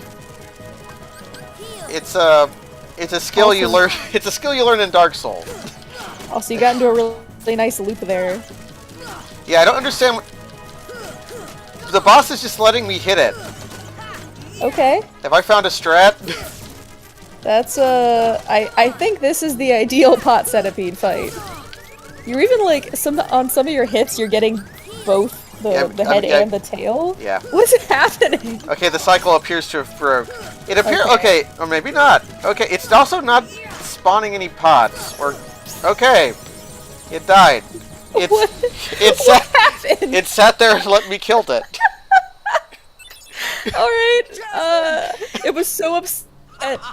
It's a skill you learn. It's a skill you learn in Dark Souls. Also, you got into a really nice loop there. Yeah, I don't understand. The boss is just letting me hit it. Okay. Have I found a strat? That's, I think this is the ideal pot centipede fight. You're even, like, on some of your hits, you're getting both the head and the tail? Yeah. What's happening? Okay, the cycle appears to have broke. It appears... Okay. Okay, or maybe not. Okay, it's also not spawning any pots. Or... Okay. It died. What happened? It sat there and let me kill it. Alright, it was so upset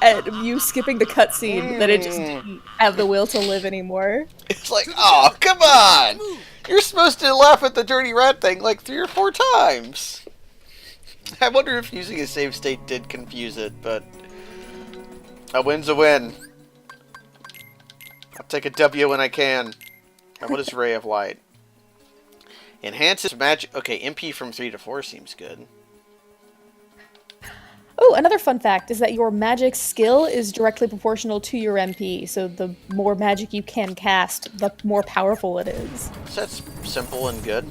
at you skipping the cutscene that it just didn't have the will to live anymore. It's like, oh, come on! You're supposed to laugh at the dirty rat thing like 3 or 4 times. I wonder if using a save state did confuse it, but a win's a win. I'll take a W when I can. Now, what is Ray of Light? Enhances magic. Okay, MP from 3 to 4 seems good. Oh, another fun fact is that your magic skill is directly proportional to your MP, so the more magic you can cast, the more powerful it is. So that's simple and good.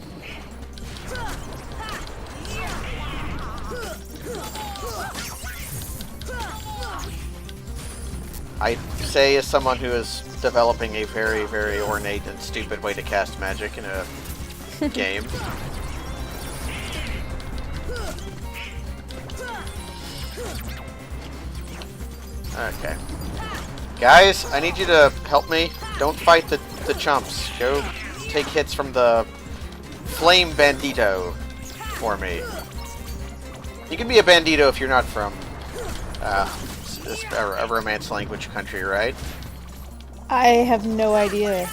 I say as someone who is developing a very, very ornate and stupid way to cast magic in a game. Okay. Guys, I need you to help me. Don't fight the chumps. Go take hits from the Flame Bandito for me. You can be a bandito if you're not from a Romance language country, right? I have no idea.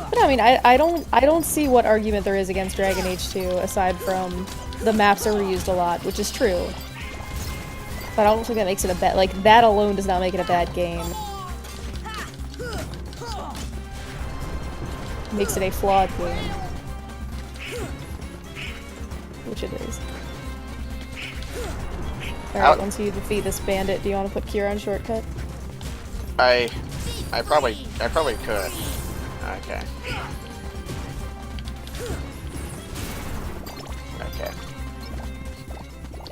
But I mean, I don't see what argument there is against Dragon Age 2 aside from the maps are reused a lot, which is true. But I don't think that makes it a bad, like, that alone does not make it a bad game. It makes it a flawed game. Which it is. Alright, once you defeat this bandit, do you want to put Cure on shortcut? I probably could. Okay. Okay.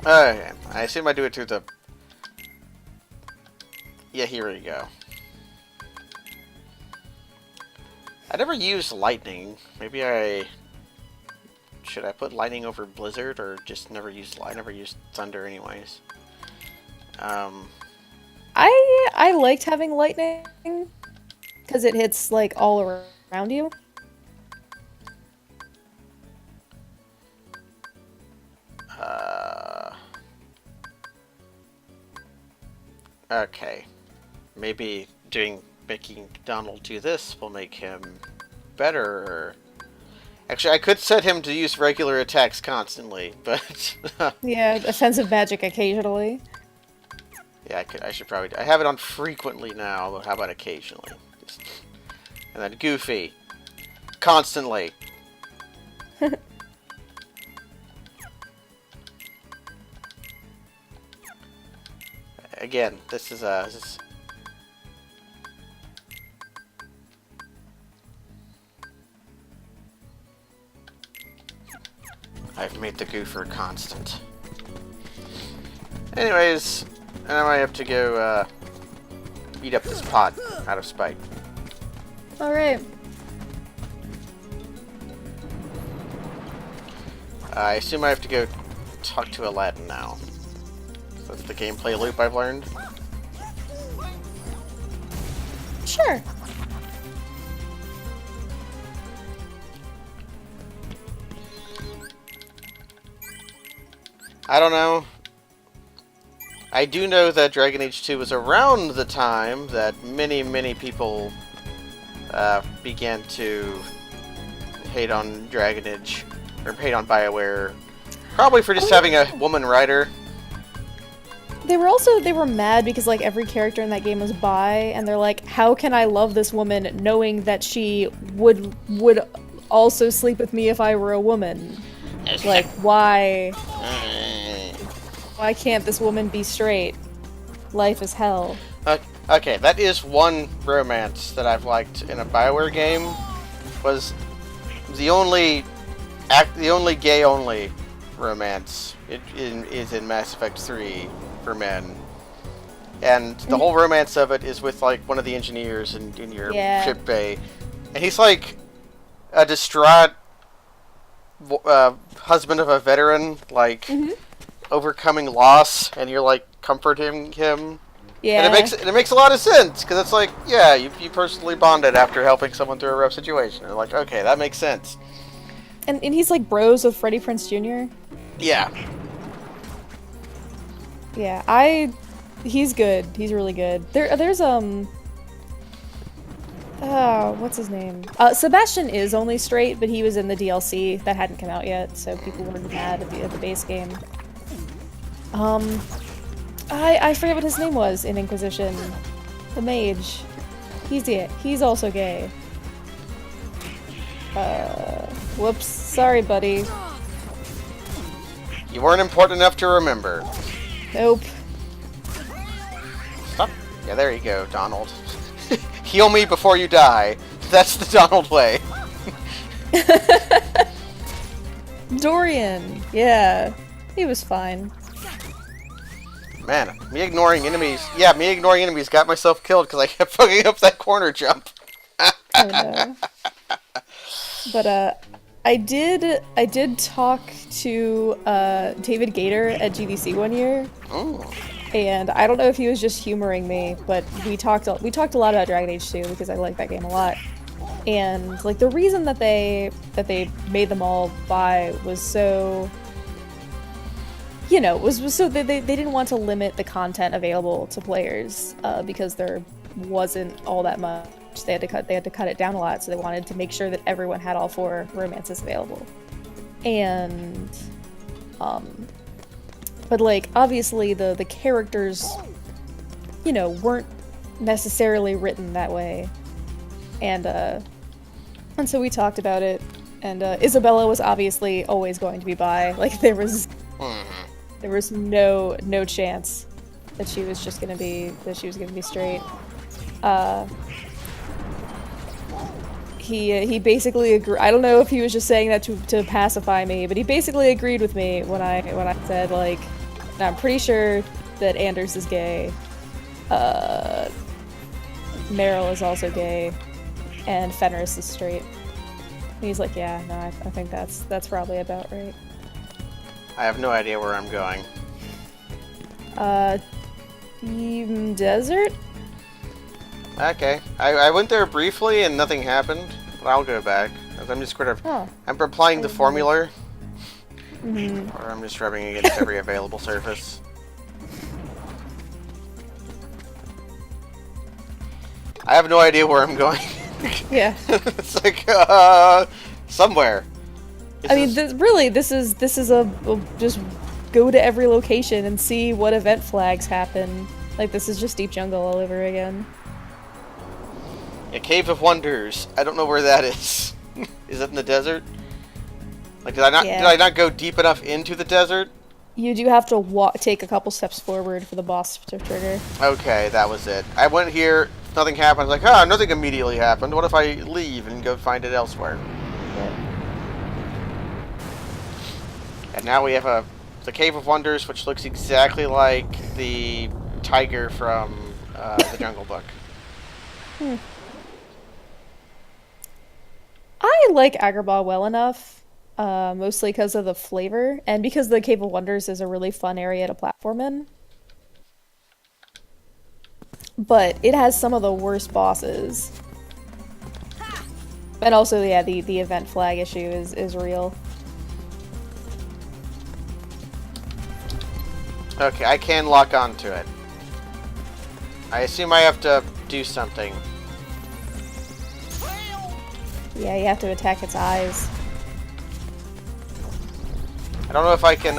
Okay. I assume I do it through the... Yeah, here we go. I never used lightning. Maybe I... Should I put lightning over blizzard or just never use... I never used thunder anyways. I liked having lightning because it hits like all around you. Okay. Maybe making Donald do this will make him better. Actually, I could set him to use regular attacks constantly, but Yeah, offensive magic occasionally. yeah, I should probably. I have it on frequently now, but how about occasionally? And then Goofy, constantly. Again, this is I've made the Goofer constant. Anyways, now I have to go beat up this pot out of spite. Alright. I assume I have to go talk to Aladdin now. That's the gameplay loop I've learned. Sure. I don't know. I do know that Dragon Age 2 was around the time that many people began to hate on Dragon Age, or hate on BioWare, probably for just having a woman writer. They were mad because like every character in that game was bi, and they're like, how can I love this woman knowing that she would also sleep with me if I were a woman? Like, why can't this woman be straight? Life is hell. Okay, that is one romance that I've liked in a BioWare game. Was the only gay-only romance is in Mass Effect 3 for men. And the whole romance of it is with, like, one of the engineers in your ship bay. And he's, like, a distraught husband of a veteran, like, overcoming loss, and you're, like, comforting him. Yeah. And it makes a lot of sense, because it's like, yeah, you personally bonded after helping someone through a rough situation. And like, okay, that makes sense. And he's like bros with Freddie Prinze Jr. Yeah. Yeah, he's good. He's really good. There's what's his name? Sebastian is only straight, but he was in the DLC that hadn't come out yet, so people were mad at the base game. I forget what his name was in Inquisition. The mage. He's also gay. Whoops. Sorry, buddy. You weren't important enough to remember. Nope. Stop. Yeah, there you go, Donald. Heal me before you die. That's the Donald way. Dorian. Yeah. He was fine. Man, me ignoring enemies got myself killed because I kept fucking up that corner jump. I know. But I did talk to David Gator at GDC one year. Ooh. And I don't know if he was just humoring me, but we talked a lot about Dragon Age 2 because I like that game a lot. And like the reason that they made them all bi was so, you know, was so they didn't want to limit the content available to players because there wasn't all that much. They had to cut it down a lot, so they wanted to make sure that everyone had all 4 romances available. And but like obviously the characters, you know, weren't necessarily written that way. And so we talked about it, and Isabella was obviously always going to be bi. Like there was no chance that she was just gonna be straight. He basically agreed. I don't know if he was just saying that to pacify me, but he basically agreed with me when I said, like, I'm pretty sure that Anders is gay, Meryl is also gay, and Fenris is straight. And he's like, yeah, no, I think that's probably about right. I have no idea where I'm going. Desert? Okay. I went there briefly and nothing happened, but I'll go back. I'm just sort of... Oh. I'm applying the formula. Mm-hmm. Or I'm just rubbing against every available surface. I have no idea where I'm going. Yeah. It's like, somewhere. I mean, this is a just go to every location and see what event flags happen. Like, this is just Deep Jungle all over again. A Cave of Wonders. I don't know where that is. Is it in the desert? Like, did I not go deep enough into the desert? You do have to take a couple steps forward for the boss to trigger. Okay, that was it. I went here, nothing happened. I was like, nothing immediately happened. What if I leave and go find it elsewhere? Yeah. And now we have the Cave of Wonders, which looks exactly like the tiger from the Jungle Book. I like Agrabah well enough, mostly because of the flavor, and because the Cave of Wonders is a really fun area to platform in. But it has some of the worst bosses. And also, yeah, the event flag issue is real. Okay, I can lock onto it. I assume I have to do something. Yeah, you have to attack its eyes. I don't know if I can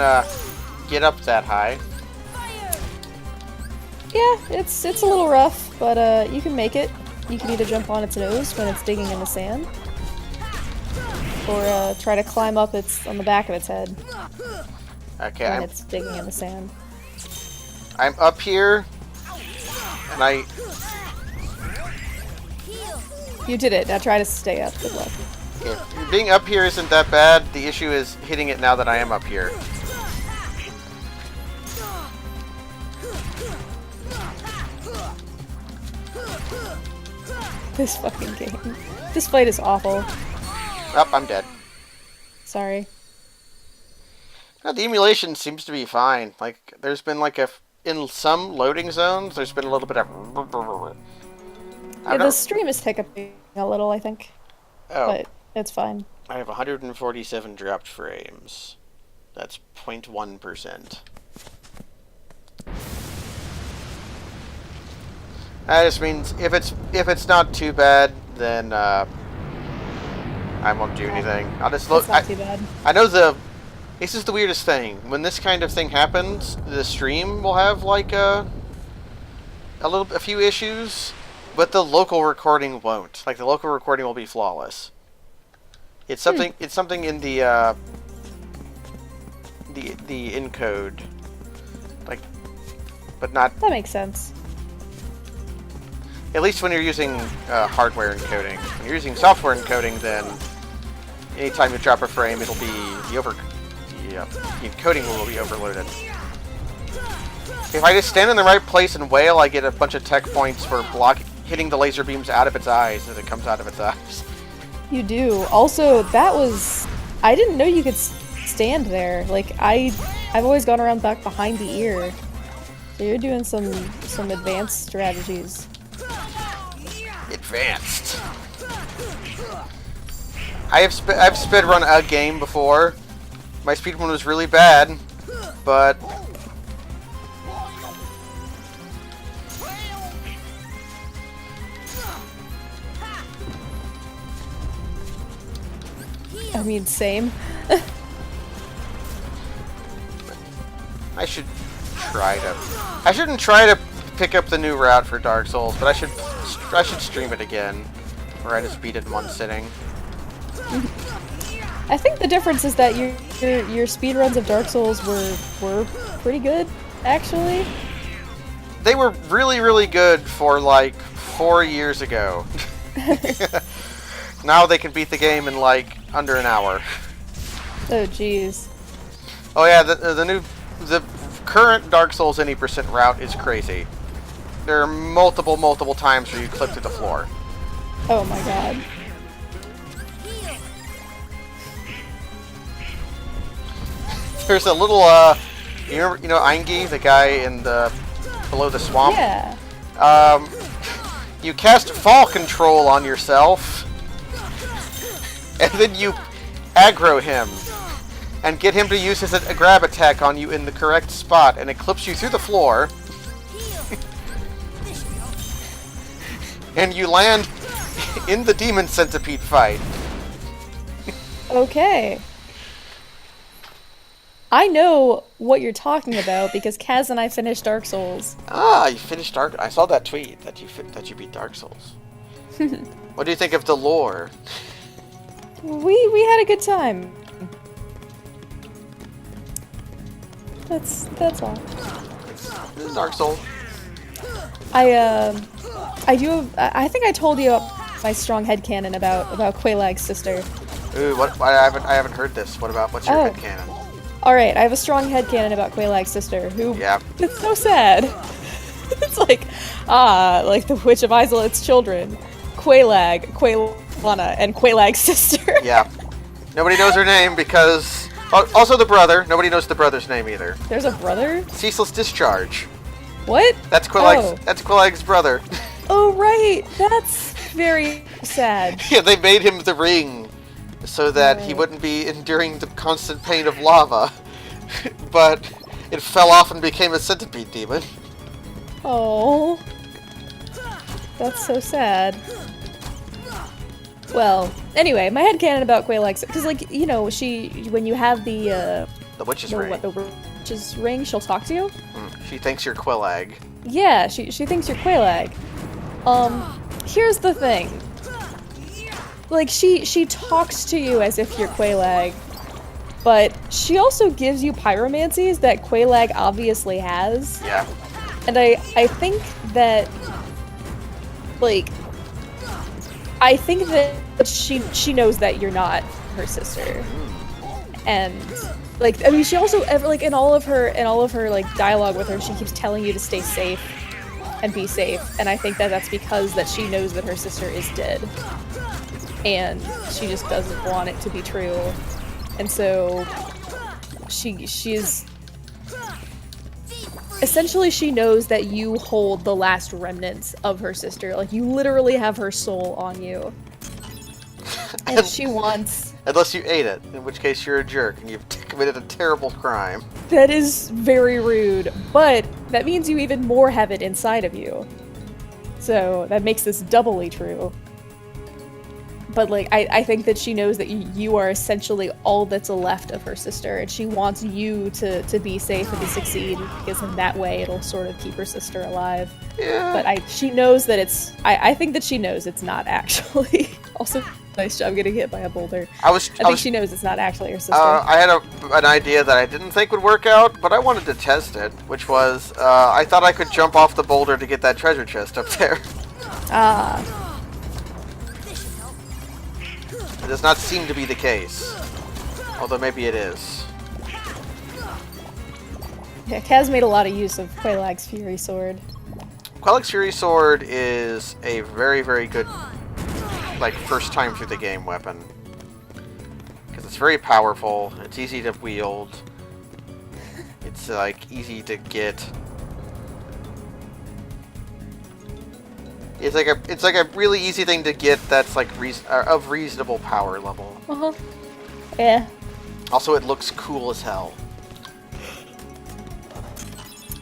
get up that high. Yeah, it's a little rough, but you can make it. You can either jump on its nose when it's digging in the sand, or try to climb up on the back of its head Okay, when it's digging in the sand. I'm up here, and You did it. Now try to stay up. Good luck. being up here isn't that bad. The issue is hitting it now that I am up here. This fucking game. This fight is awful. Oh, I'm dead. Sorry. No, the emulation seems to be fine. Like, there's been like in some loading zones, there's been a little bit of... Yeah, the stream is hiccuping a little, I think. Oh. But it's fine. I have 147 dropped frames. That's 0.1%. That just means if it's not too bad, then I won't do anything. I'll just look. It's not too bad. I know this is the weirdest thing. When this kind of thing happens, the stream will have like a few issues, but the local recording won't. Like the local recording will be flawless. It's something. It's something in the encode, like, but not. That makes sense. At least when you're using hardware encoding. When you're using software encoding, then anytime you drop a frame, it'll be the encoding will be overloaded. If I just stand in the right place and wail, I get a bunch of tech points for hitting the laser beams out of its eyes as it comes out of its eyes. You do. Also, I didn't know you could stand there. Like, I've always gone around back behind the ear. So you're doing some advanced strategies. Advanced. I've speedrun a game before. My speedrun was really bad, but I mean, same. I shouldn't try to pick up the new route for Dark Souls, but I should stream it again, where I just beat it in one sitting. I think the difference is that your speedruns of Dark Souls were pretty good, actually. They were really, really good for like 4 years ago. Now they can beat the game in like under an hour. Oh jeez. Oh yeah, the current Dark Souls any percent route is crazy. There are multiple times where you clip to the floor. Oh my god. There's a little you know Aingi, the guy in the below the swamp. Yeah. You cast fall control on yourself, and then you aggro him, and get him to use his a grab attack on you in the correct spot, and it clips you through the floor, and you land in the demon centipede fight. Okay. I know what you're talking about because Kaz and I finished Dark Souls. Ah, you finished Dark. I saw that tweet that you beat Dark Souls. What do you think of the lore? We had a good time. That's all. It's Dark Souls. I think I told you my strong headcanon about Quaylag's sister. Ooh, what? I haven't heard this. What's your headcanon? Alright, I have a strong headcanon about Quaylag's sister, who... Yeah. It's so sad. It's like, like the Witch of Isolet's children. Quaylag, Quaylana, and Quaylag's sister. Yeah. Nobody knows her name because... Also the brother. Nobody knows the brother's name either. There's a brother? Cecil's Discharge. What? That's Quaylag's brother. Oh, right. That's very sad. Yeah, they made him the ring so that he wouldn't be enduring the constant pain of lava. But it fell off and became a centipede demon. Oh. That's so sad. Well, anyway, my headcanon about Quaylag's... Because, like, you know, when you have the witch's ring. The witch's ring, she'll talk to you? She thinks you're Quaylag. Yeah, she thinks you're Quaylag. Here's the thing. Like, she talks to you as if you're Quaylag, but she also gives you pyromancies that Quaylag obviously has. Yeah. And I think that, like, I think that she knows that you're not her sister. And, like, I mean, she also, like, in all of her, like, dialogue with her, she keeps telling you to stay safe and be safe. And I think that that's because that she knows that her sister is dead. And she just doesn't want it to be true. And so she's essentially, she knows that you hold the last remnants of her sister. Like, you literally have her soul on you. And she wants... Unless you ate it, in which case you're a jerk and you've committed a terrible crime. That is very rude, but that means you even more have it inside of you. So that makes this doubly true. But, like, I think that she knows that you are essentially all that's left of her sister, and she wants you to be safe and to succeed, because in that way it'll sort of keep her sister alive. Yeah. But she knows that it's... I think that she knows it's not actually. Also, nice job getting hit by a boulder. I think she knows it's not actually her sister. I had an idea that I didn't think would work out, but I wanted to test it, which was, I thought I could jump off the boulder to get that treasure chest up there. It does not seem to be the case. Although maybe it is. Yeah, Kaz made a lot of use of Quaylag's Fury Sword. Quaylag's Fury Sword is a very, very good, like, first time through the game weapon. Because it's very powerful, it's easy to wield, it's, like, easy to get. It's like a really easy thing to get that's like of reasonable power level. Yeah. Also, it looks cool as hell.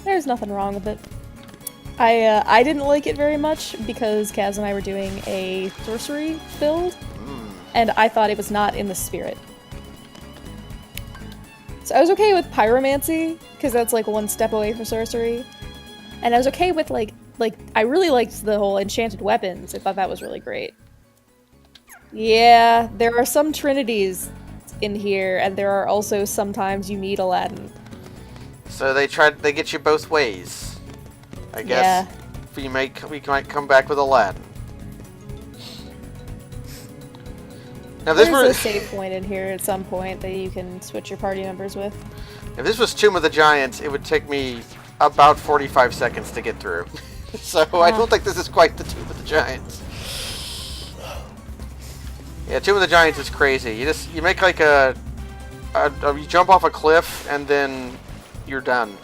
There's nothing wrong with it. I didn't like it very much because Kaz and I were doing a sorcery build, and I thought it was not in the spirit. So I was okay with pyromancy because that's like one step away from sorcery, and I was okay with like I really liked the whole enchanted weapons. I thought that was really great. Yeah, there are some trinities in here, and there are also sometimes you need Aladdin. So they get you both ways. I guess we might come back with Aladdin. Now, There's a save point in here at some point that you can switch your party members with. If this was Tomb of the Giants, it would take me about 45 seconds to get through. So I don't think this is quite the Tomb of the Giants. Yeah, Tomb of the Giants is crazy. You make like you jump off a cliff and then you're done.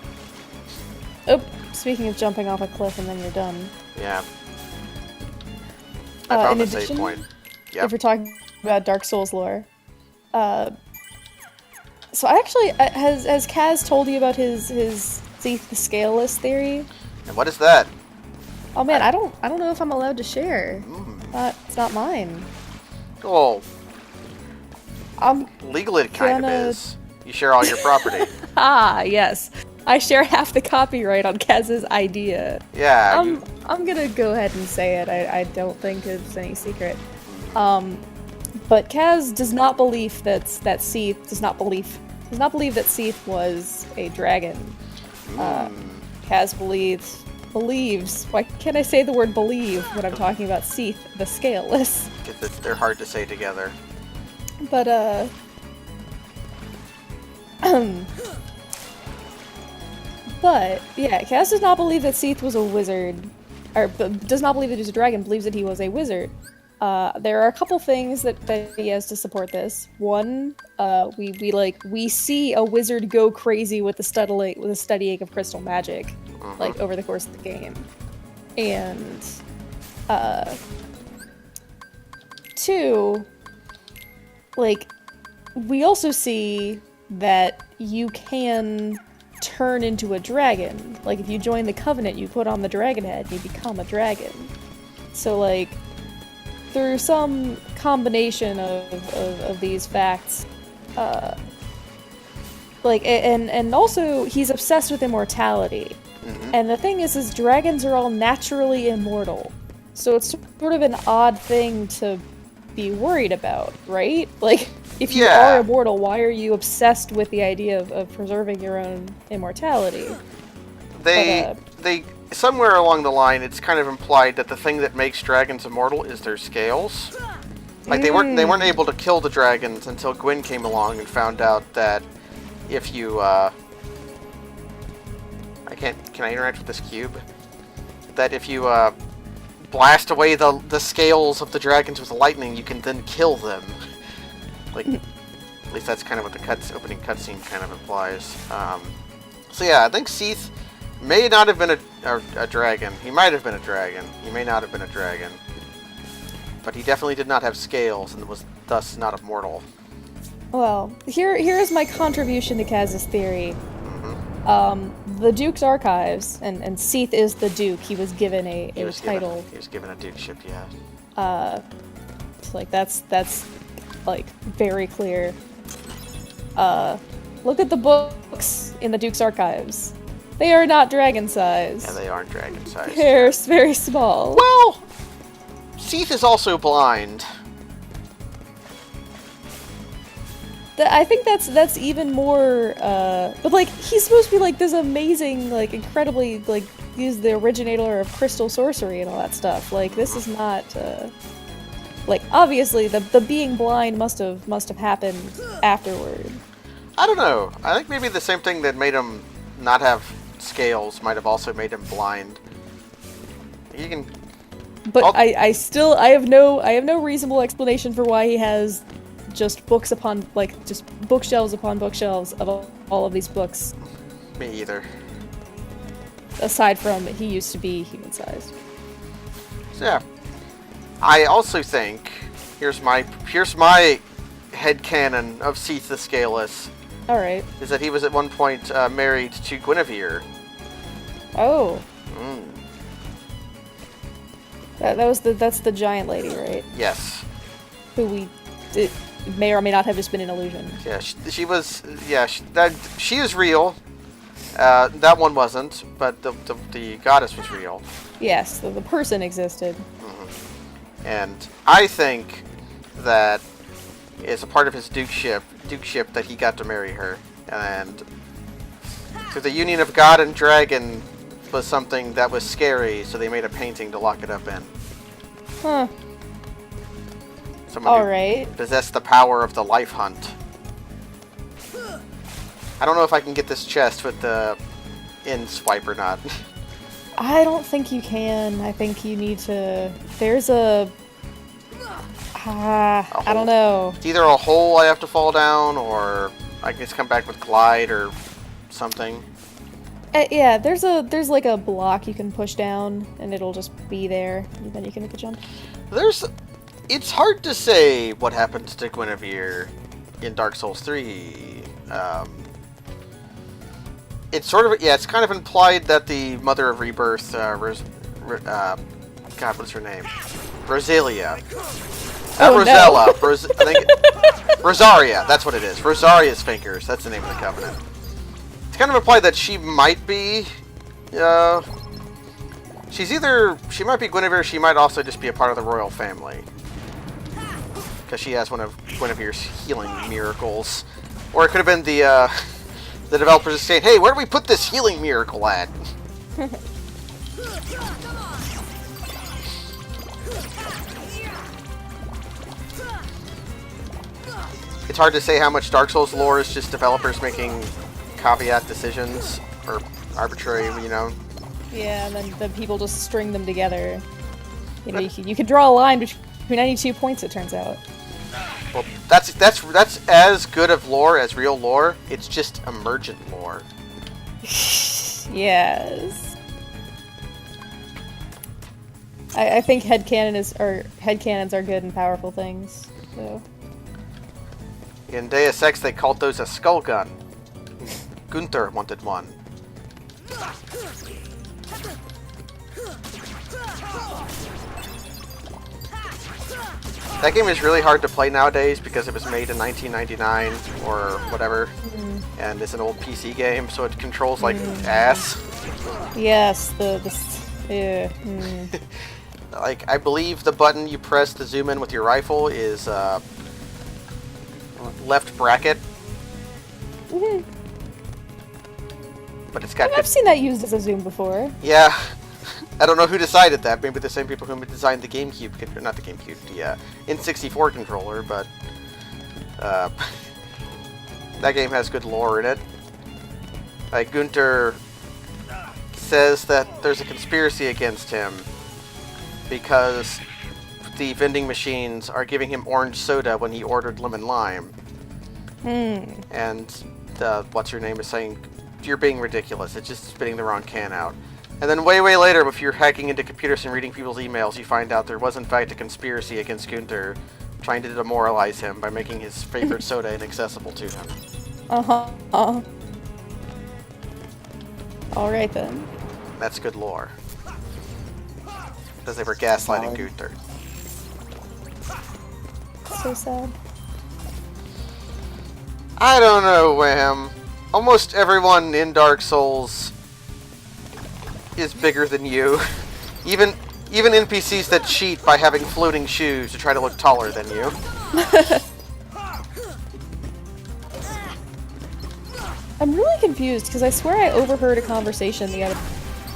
Oh, speaking of jumping off a cliff and then you're done. Yeah. I found in the save addition, point. Yep. if we're talking about Dark Souls lore, so I actually has Kaz told you about his Seath the Scaleless theory? And what is that? Oh man, I don't know if I'm allowed to share. It's not mine. Oh, I'm legally it kind of is. You share all your property. yes. I share half the copyright on Kaz's idea. Yeah. I'm gonna go ahead and say it. I don't think it's any secret. But Kaz does not believe that Seath does not believe that Seath was a dragon. Kaz believes. Why can't I say the word believe when I'm talking about Seath the Scaleless? They're hard to say together. But but yeah, Kaz does not believe that Seath was a wizard, or does not believe that he was a dragon. Believes that he was a wizard. There are a couple things that he has to support this. One, we see a wizard go crazy with the studying of crystal magic, like over the course of the game, and two, like we also see that you can turn into a dragon. Like if you join the Covenant, you put on the dragon head, you become a dragon. So like, through some combination of these facts, and also he's obsessed with immortality. And the thing is dragons are all naturally immortal. So it's sort of an odd thing to be worried about, right? Like, if you are immortal, why are you obsessed with the idea of preserving your own immortality? They somewhere along the line, it's kind of implied that the thing that makes dragons immortal is their scales. Like they weren't able to kill the dragons until Gwyn came along and found out that if you can I interact with this cube? That if you blast away the scales of the dragons with lightning, you can then kill them. Like, at least that's kind of what the opening cutscene kind of implies. So yeah, I think Seath may not have been a dragon. He might have been a dragon. He may not have been a dragon. But he definitely did not have scales and was thus not immortal. Well, here's my contribution to Kaz's theory. The Duke's Archives, and Seath is the Duke. He was given a title. He was given a dukeship, yeah. Like that's like very clear. Look at the books in the Duke's Archives. They are not dragon-sized. Yeah, they aren't dragon-sized. They're very small. Well, Seath is also blind. I think that's even more, but like, he's supposed to be like this amazing, like, incredibly, like, he's the originator of crystal sorcery and all that stuff. Like, this is not, like, obviously, the being blind must have happened afterward. I don't know. I think maybe the same thing that made him not have scales might have also made him blind. You can... But I have no reasonable explanation for why he has just books upon, like, just bookshelves upon bookshelves of all of these books. Me either. Aside from he used to be human-sized. So yeah. I also think, here's my headcanon of Seath the Scaleless. Alright. Is that he was at one point married to Guinevere. Oh. That's the giant lady, right? Yes. Who it may or may not have just been an illusion. Yeah, she was. Yeah, she is real. That one wasn't, but the goddess was real. Yes, the person existed. And I think that as a part of his dukeship that he got to marry her, and so the union of god and dragon was something that was scary, so they made a painting to lock it up in. Huh. Someone who possessed the power of the life hunt. I don't know if I can get this chest with the in swipe or not. I don't think you can. I think you need to... There's a... I don't know. It's either a hole I have to fall down, or I can just come back with glide or something. Yeah, there's like a block you can push down, and it'll just be there, and then you can make a jump. It's hard to say what happens to Guinevere in Dark Souls 3. It's sort of, yeah, it's kind of implied that the Mother of Rebirth, God, what's her name? Rosalia. Not Oh, Rosella. I think Rosaria, that's what it is. Rosaria's Fingers, that's the name of the covenant. It's kind of implied that she might be, she might be Guinevere, she might also just be a part of the royal family. Because she has one of Guinevere's healing miracles. Or it could have been the developers just saying, hey, where do we put this healing miracle at? It's hard to say how much Dark Souls lore is just developers making caveat decisions, or arbitrary, you know. Yeah, and then people just string them together. You know, you could draw a line between any 2 points, it turns out. Well, that's as good of lore as real lore. It's just emergent lore. Yes. I think headcanons are good and powerful things. So. In Deus Ex, they called those a skull gun. Gunther wanted one. That game is really hard to play nowadays because it was made in 1999 or whatever, and it's an old PC game, so it controls like ass. Yes, yeah. Like, I believe the button you press to zoom in with your rifle is left bracket. But it's got. I've seen that used as a zoom before. Yeah. I don't know who decided that. Maybe the same people who designed the GameCube, not the GameCube, the N64 controller, but that game has good lore in it. Like, Gunther says that there's a conspiracy against him because the vending machines are giving him orange soda when he ordered lemon lime. And what's her name is saying, you're being ridiculous, it's just spitting the wrong can out. And then way later, if you're hacking into computers and reading people's emails, you find out there was in fact a conspiracy against Gunther, trying to demoralize him by making his favorite soda inaccessible to him. Alright then. That's good lore. Because they were gaslighting Gunther. So sad. I don't know, Wham. Almost everyone in Dark Souls is bigger than you. Even NPCs that cheat by having floating shoes to try to look taller than you. I'm really confused because I swear I overheard a conversation the other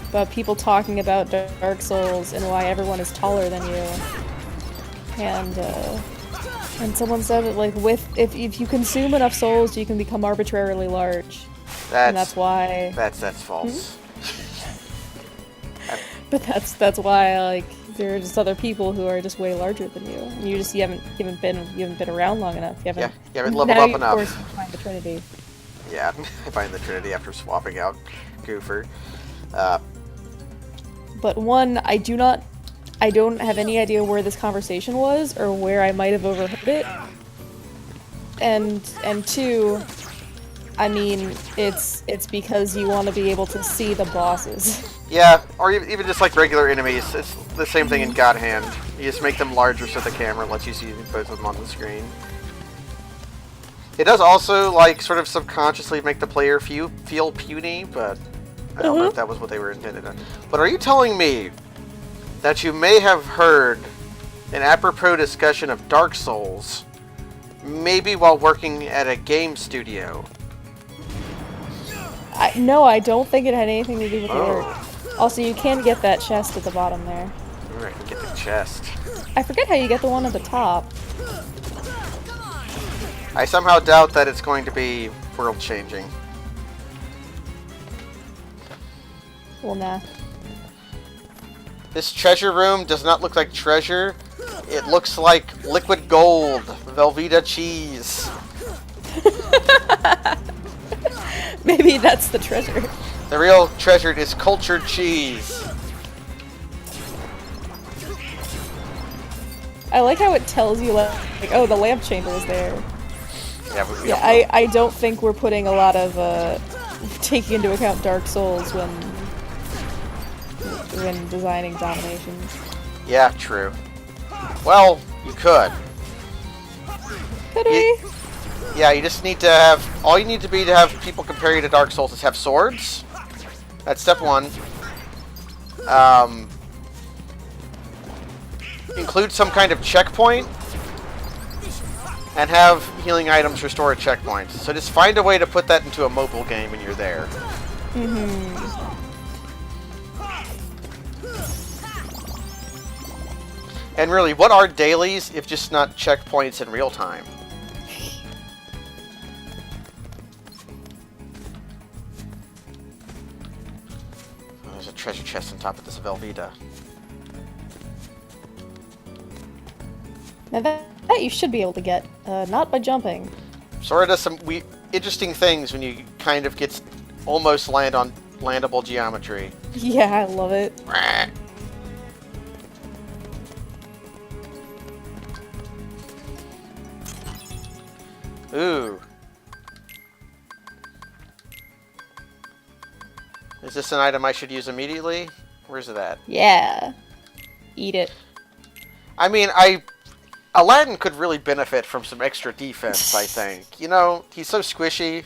about people talking about Dark Souls and why everyone is taller than you. And someone said that like if you consume enough souls, you can become arbitrarily large. And that's why. That's false. But that's why like there are just other people who are just way larger than you, and you haven't been around long enough. You haven't leveled up enough. Of course, you find the Trinity. Yeah, I find the Trinity after swapping out Goofer. But one, I don't have any idea where this conversation was or where I might have overheard it. And two, I mean, it's because you want to be able to see the bosses. Yeah, or even just like regular enemies. It's the same thing in God Hand. You just make them larger so the camera lets you see both of them on the screen. It does also, like, sort of subconsciously make the player feel puny, but I don't know if that was what they were intended on. But are you telling me that you may have heard an apropos discussion of Dark Souls, maybe while working at a game studio? No, I don't think it had anything to do with work. Also, you can get that chest at the bottom there. Alright, get the chest. I forget how you get the one at the top. I somehow doubt that it's going to be world-changing. Well, nah. This treasure room does not look like treasure. It looks like liquid gold, Velveeta cheese. Maybe that's the treasure. The real treasure is cultured cheese. I like how it tells you, like, oh, the lamp chamber is there. Yeah, but we Yeah, don't know. I don't think we're putting a lot of, taking into account Dark Souls when designing dominations. Yeah, true. Well, you could. Could we? Yeah, you just need to have... All you need to be to have people compare you to Dark Souls is have swords. That's step one. Include some kind of checkpoint. And have healing items restore at checkpoints. So just find a way to put that into a mobile game and you're there. And really, what are dailies if just not checkpoints in real time? Oh, there's a treasure chest on top of this Velveeta. Now that you should be able to get, not by jumping. Sora does some interesting things when you kind of get almost land on landable geometry. Yeah, I love it. Ooh. Is this an item I should use immediately? Where's it at? Yeah. Eat it. I mean, Aladdin could really benefit from some extra defense, I think. You know, he's so squishy.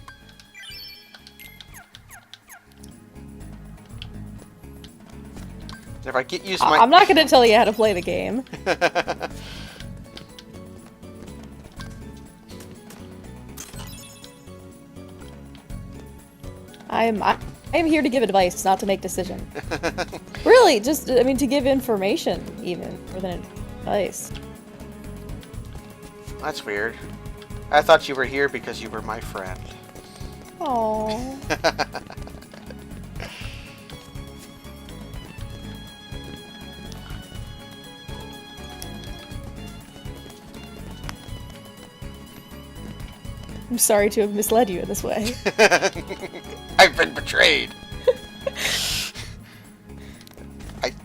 If I get used to my... I'm not gonna tell you how to play the game. I am here to give advice, not to make decisions. Really, just, I mean, to give information, even, more than advice. That's weird. I thought you were here because you were my friend. Aww. I'm sorry to have misled you in this way. I've been betrayed.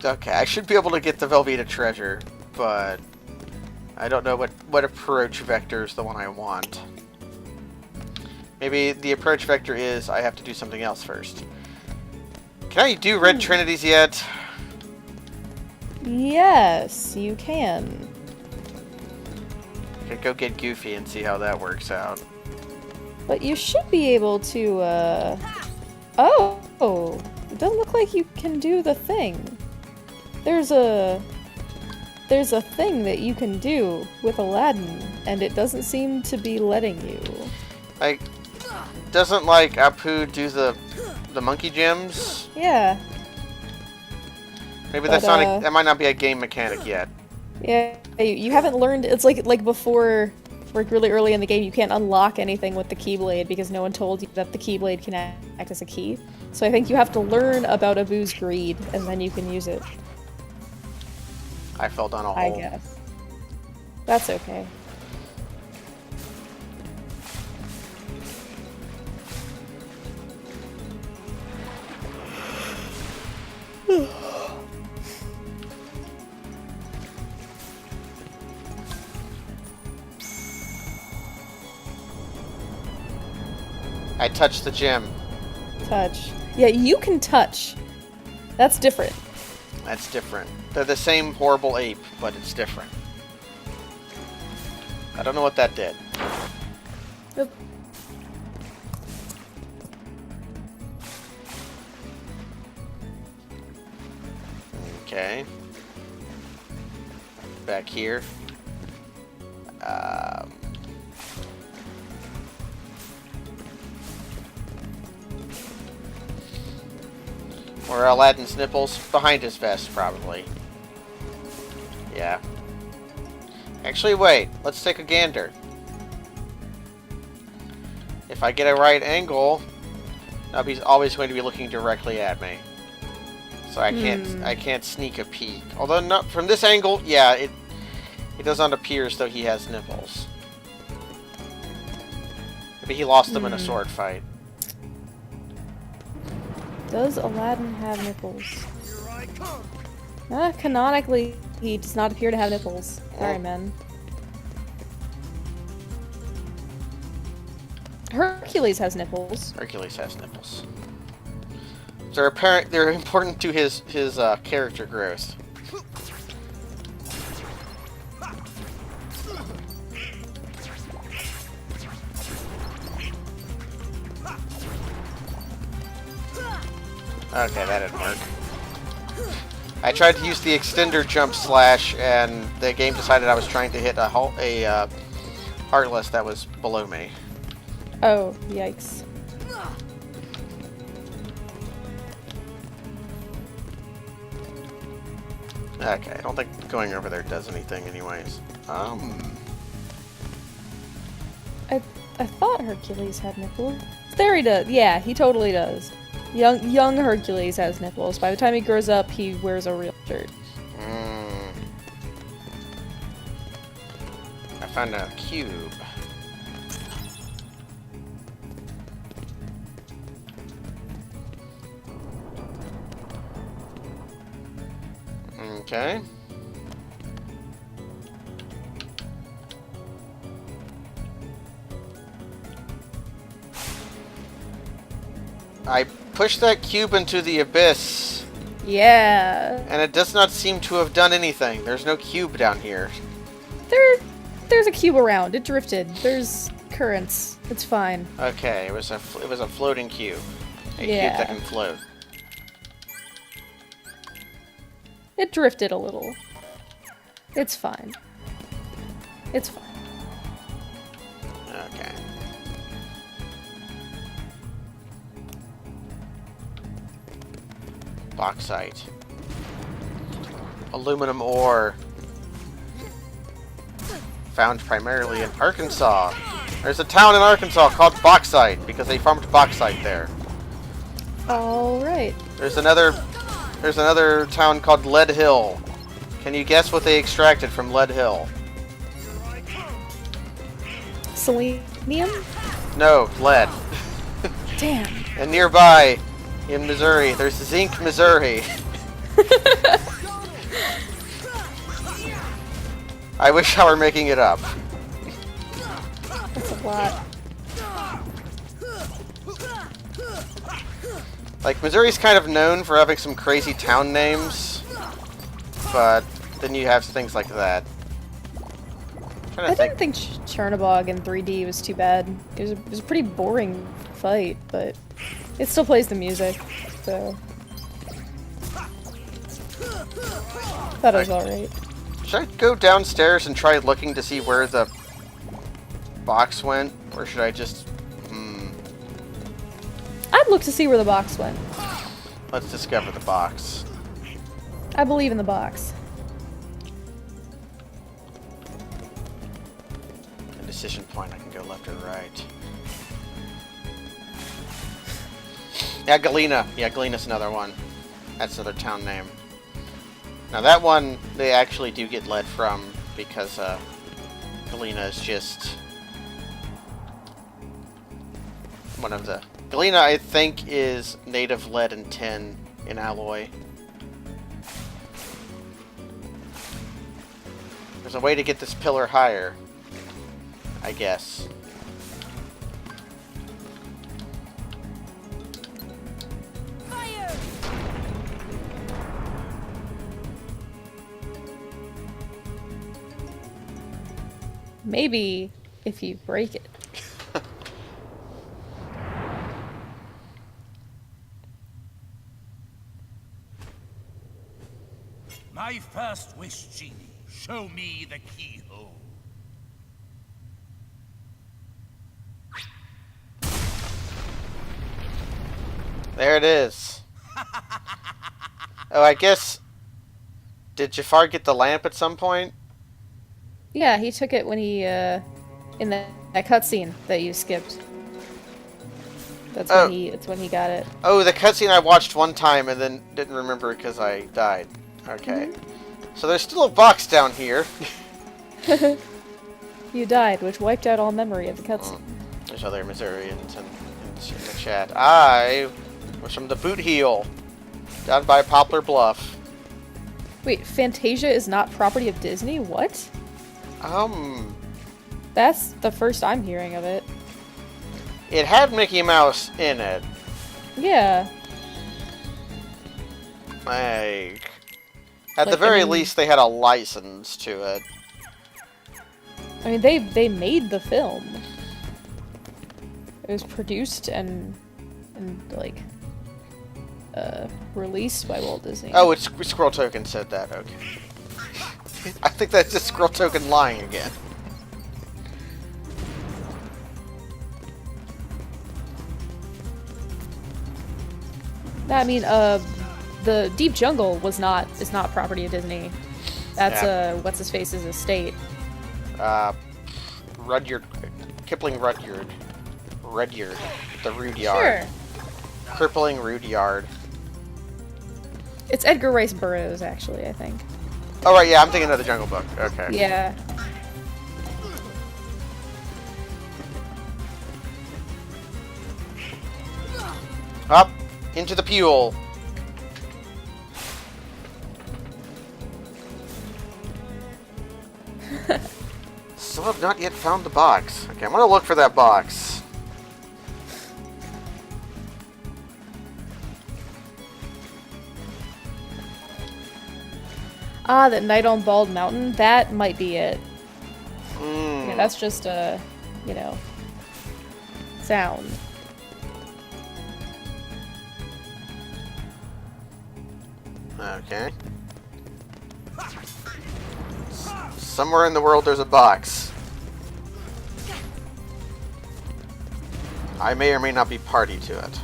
Okay, I should be able to get the Velveeta treasure, but I don't know what approach vector is the one I want. Maybe the approach vector is I have to do something else first. Can I do red trinities yet? Yes, you can. Could go get Goofy and see how that works out. But you should be able to, Oh! It doesn't look like you can do the thing. There's a thing that you can do with Aladdin, and it doesn't seem to be letting you. Like, doesn't, like, Apu do the monkey gems? Yeah. Maybe But, that's not that might not be a game mechanic yet. Yeah, you haven't learned, it's like before, like really early in the game, you can't unlock anything with the Keyblade because no one told you that the Keyblade can act as a key. So I think you have to learn about Abu's greed, and then you can use it. I fell down a hole. I guess. That's okay. I touched the gem. Touch. Yeah, you can touch. That's different. That's different. They're the same horrible ape, but it's different. I don't know what that did. Oop. Okay. Back here. Where are Aladdin's nipples? Behind his vest, probably. Yeah. Actually, wait. Let's take a gander. If I get a right angle, he's always going to be looking directly at me. So I can't sneak a peek. Although not from this angle, yeah, it does not appear as though he has nipples. Maybe he lost them in a sword fight. Does Aladdin have nipples? Canonically, he does not appear to have nipples. Sorry, man. Hercules has nipples. Hercules has nipples. They're important to his character growth. Okay, that didn't work. I tried to use the extender jump slash, and the game decided I was trying to hit a heartless that was below me. Oh, yikes. Okay, I don't think going over there does anything anyways. I thought Hercules had nipples. There he does. Yeah, he totally does. Young Hercules has nipples. By the time he grows up, he wears a real shirt. I found a cube. Okay. I pushed that cube into the abyss. Yeah. And it does not seem to have done anything. There's no cube down here. There's a cube around. It drifted. There's currents. It's fine. Okay, it was a floating cube. A cube Yeah. that can float. It drifted a little. It's fine. It's fine. Okay. Bauxite. Aluminum ore. Found primarily in Arkansas. There's a town in Arkansas called Bauxite because they farmed bauxite there. All right. There's another town called Lead Hill. Can you guess what they extracted from Lead Hill? Selenium? No, lead. Damn. And nearby, in Missouri, there's Zinc, Missouri. I wish I were making it up. That's a lot. Like, Missouri's kind of known for having some crazy town names, but then you have things like that. I didn't think Chernobog in 3D was too bad. It was a pretty boring fight, but it still plays the music, so... Thought it was alright. Should I go downstairs and try looking to see where the box went? Or should I just... I'd look to see where the box went. Let's discover the box. I believe in the box. A decision point, I can go left or right. Yeah, Galena. Yeah, Galena's another one. That's another town name. Now that one, they actually do get lead from, because Galena is just one of the... Galena, I think, is native lead and tin in alloy. There's a way to get this pillar higher, I guess. Fire! Maybe if you break it. My first wish, Genie. Show me the keyhole. There it is. Oh, I guess... Did Jafar get the lamp at some point? Yeah, he took it when he, in that cutscene that you skipped. That's when he got it. Oh, the cutscene I watched one time and then didn't remember because I died. Okay. So there's still a box down here. You died, which wiped out all memory of the cutscene. There's other Missourians in the chat. I was from the Boot Heel, down by Poplar Bluff. Wait, Fantasia is not property of Disney? What? That's the first I'm hearing of it. It had Mickey Mouse in it. Yeah. Like, at the Like, very I mean- least, they had a license to it. I mean, they made the film. It was produced and like, released by Walt Disney. Oh, it's Squirrel Token said that, okay. I think that's just Squirrel Token lying again. I mean, the Deep Jungle is not property of Disney. That's Yeah. what's his face's estate. Rudyard, Kipling Rudyard, the Rudyard, Sure. Crippling Rudyard. It's Edgar Rice Burroughs, actually, I think. Oh right, yeah, I'm thinking of the Jungle Book. Okay. Yeah. Up into the Pule. Still have not yet found the box. Okay, I'm gonna look for that box. Ah, that Night on Bald Mountain? That might be it. Mm. Yeah, that's just a, you know, sound. Okay. Somewhere in the world there's a box. I may or may not be party to it.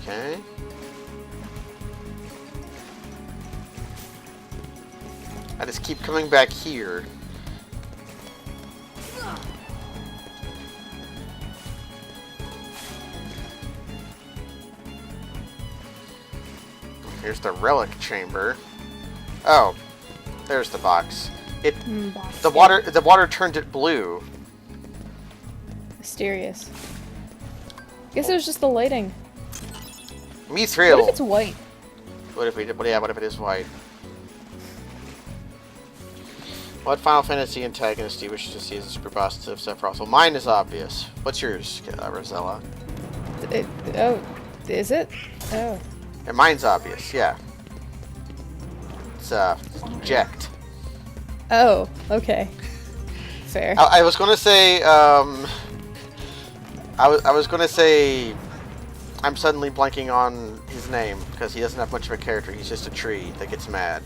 Okay. I just keep coming back here. Here's the relic chamber. Oh, there's the box. It Box, the yeah. water turned it blue. Mysterious. Guess it was just the lighting. Mithril. What if it's white? What if it is white? What Final Fantasy antagonist do you wish to see as a super boss of Sephiroth? Well, mine is obvious. What's yours, Rosella? Oh, is it? Oh. And mine's obvious, yeah. It's, Jekt. Oh, okay. Fair. I was gonna say, I was gonna say, I'm suddenly blanking on his name, because he doesn't have much of a character, he's just a tree that gets mad.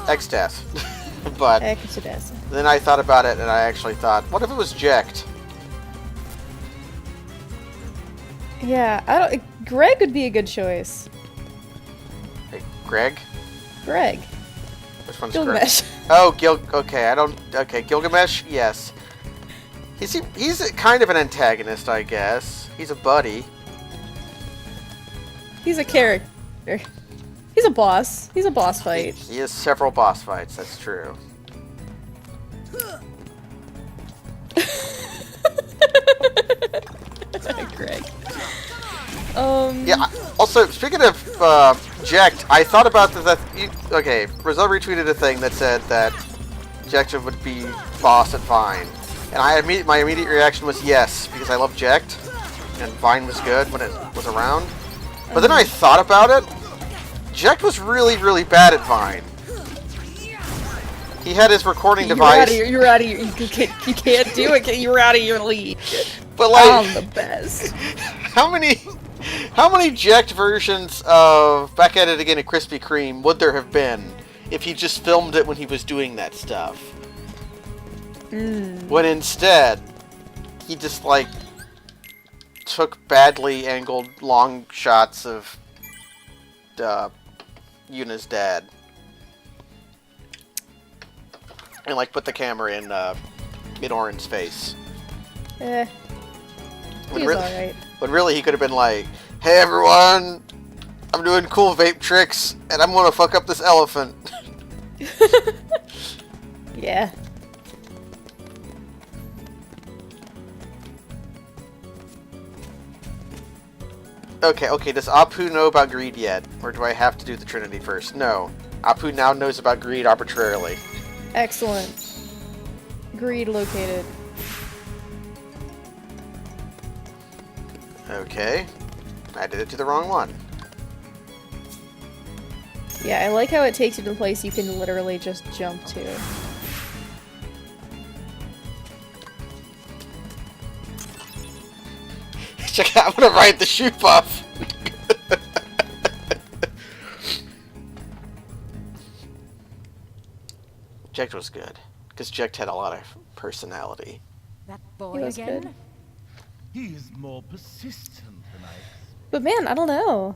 X-Death. But Exodus. then I thought about it, and I actually thought, what if it was Jekt? Yeah, I don't. Greg would be a good choice. Hey, Greg? Greg. Which one's Gilgamesh. Greg? Oh, okay, okay, Gilgamesh, yes. He's kind of an antagonist, I guess. He's a buddy. He's a character. He's a boss. He's a boss fight. He has several boss fights, that's true. Greg. Yeah, also, speaking of Jekt, I thought about okay, Brazil retweeted a thing that said that Jekt would be boss at Vine. And my immediate reaction was yes, because I love Jekt, and Vine was good when it was around. But then I thought about it. Jekt was really, really bad at Vine. He had his recording device. You're out of your. You can't do it. You're out of your league. But like, I'm the best. how many Jekt versions of Back at It Again at Krispy Kreme would there have been if he just filmed it when he was doing that stuff? When instead, he just like took badly angled long shots of Yuna's dad. And like put the camera in in Orin's face. Eh. When, He's re- alright. when really he could have been like, "Hey everyone, I'm doing cool vape tricks, and I'm gonna fuck up this elephant." Yeah. Okay, does Apu know about greed yet? Or do I have to do the Trinity first? No. Apu now knows about greed arbitrarily. Excellent. Greed located. Okay. I did it to the wrong one. Yeah, I like how it takes you to a place you can literally just jump to. Check out, I'm gonna ride the shoe buff! Jekt was good. Because Jekt had a lot of personality. That He boy was again? good. He is more persistent than I expected. But man, I don't know.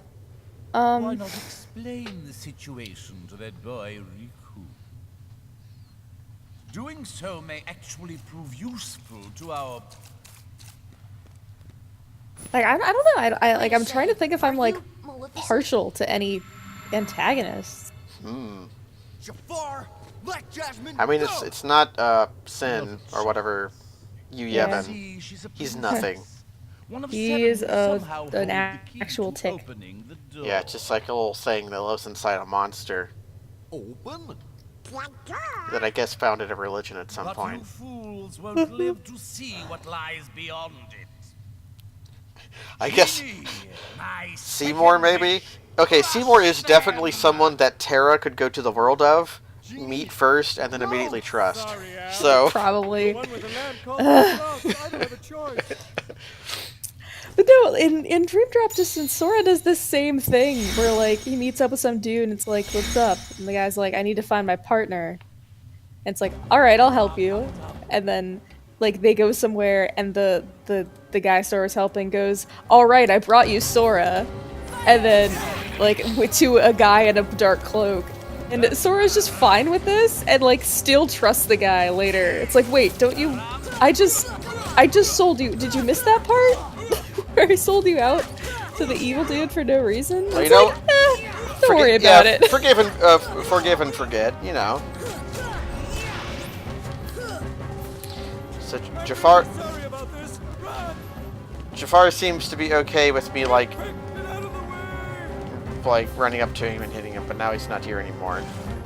Why not explain the situation to that boy, Riku? Doing so may actually prove useful to our... Like, I don't know. I'm trying to think if I'm, like, partial to any antagonists. Jafar, let Jasmine I mean, go! it's not, Sin, or whatever you Yeah. Yevon. See, she's a He's princess. nothing. One of He seven is who a- somehow hold an the key actual to tick. opening the door. Yeah, it's just like a little thing that lives inside a monster Open. that I guess founded a religion at some But point. you fools won't live to see what lies beyond it. I guess Genie, my Seymour, second maybe? wish. Okay, Seymour is definitely someone that Terra could go to the world of, meet first, and then immediately trust. Sorry, Al. So, The Probably. one with the lamp called me out. I don't have a choice. But no, in Dream Drop Distance, Sora does this same thing where, like, he meets up with some dude and it's like, what's up? And the guy's like, I need to find my partner. And it's like, alright, I'll help you. And then, like, they go somewhere and the guy Sora's helping goes, alright, I brought you Sora. And then, like, to a guy in a dark cloak. And Sora's just fine with this and, like, still trusts the guy later. It's like, wait, don't you... I just sold you. Did you miss that part? Where I sold you out to the evil dude for no reason? Well, you It's know, like, don't worry about it. Forgive and forget, you know. So Jafar Sorry about this. Run! Jafar seems to be okay with me, like Get out of the way! running up to him and hitting him, but now he's not here anymore.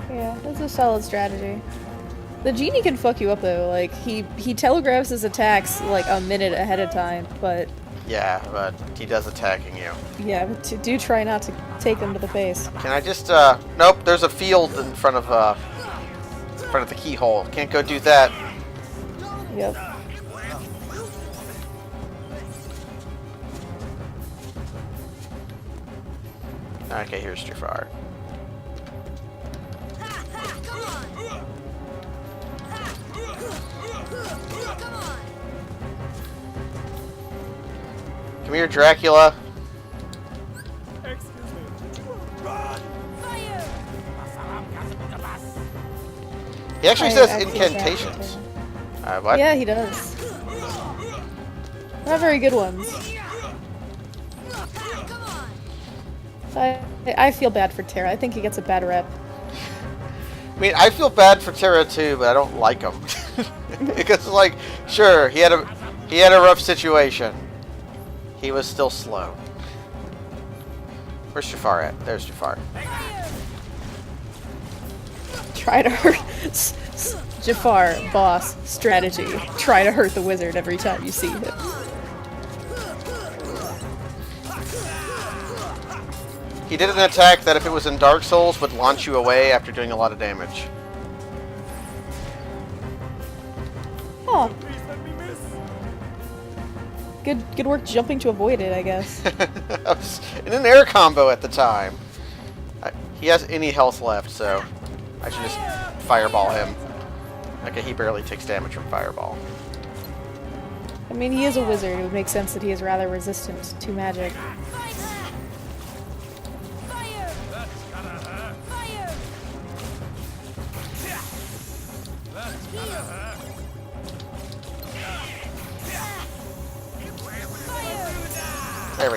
Yeah, that's a solid strategy. The Genie can fuck you up though. Like he telegraphs his attacks like a minute ahead of time, but Yeah, but he does attacking you. yeah, but do try not to take them to the face. Can I just nope, there's a field in front of the keyhole. Can't go do that. Yep. Okay, here's Jafar. Come here, Dracula. Excuse me. Run! He actually I says feel bad for incantations. him. What? Yeah, he does. Not very good ones. I feel bad for Terra. I think he gets a bad rep. I mean, I feel bad for Terra too, but I don't like him because, like, sure, he had a rough situation. He was still slow. Where's Jafar at? There's Jafar. Try to hurt Jafar, boss, strategy. Try to hurt the wizard every time you see him. He did an attack that, if it was in Dark Souls, would launch you away after doing a lot of damage. Oh, Please let me miss. good work jumping to avoid it, I guess. I was in an air combo at the time. He has any health left, so I should just fireball him. Okay, he barely takes damage from fireball. I mean, he is a wizard. It would make sense that he is rather resistant to magic.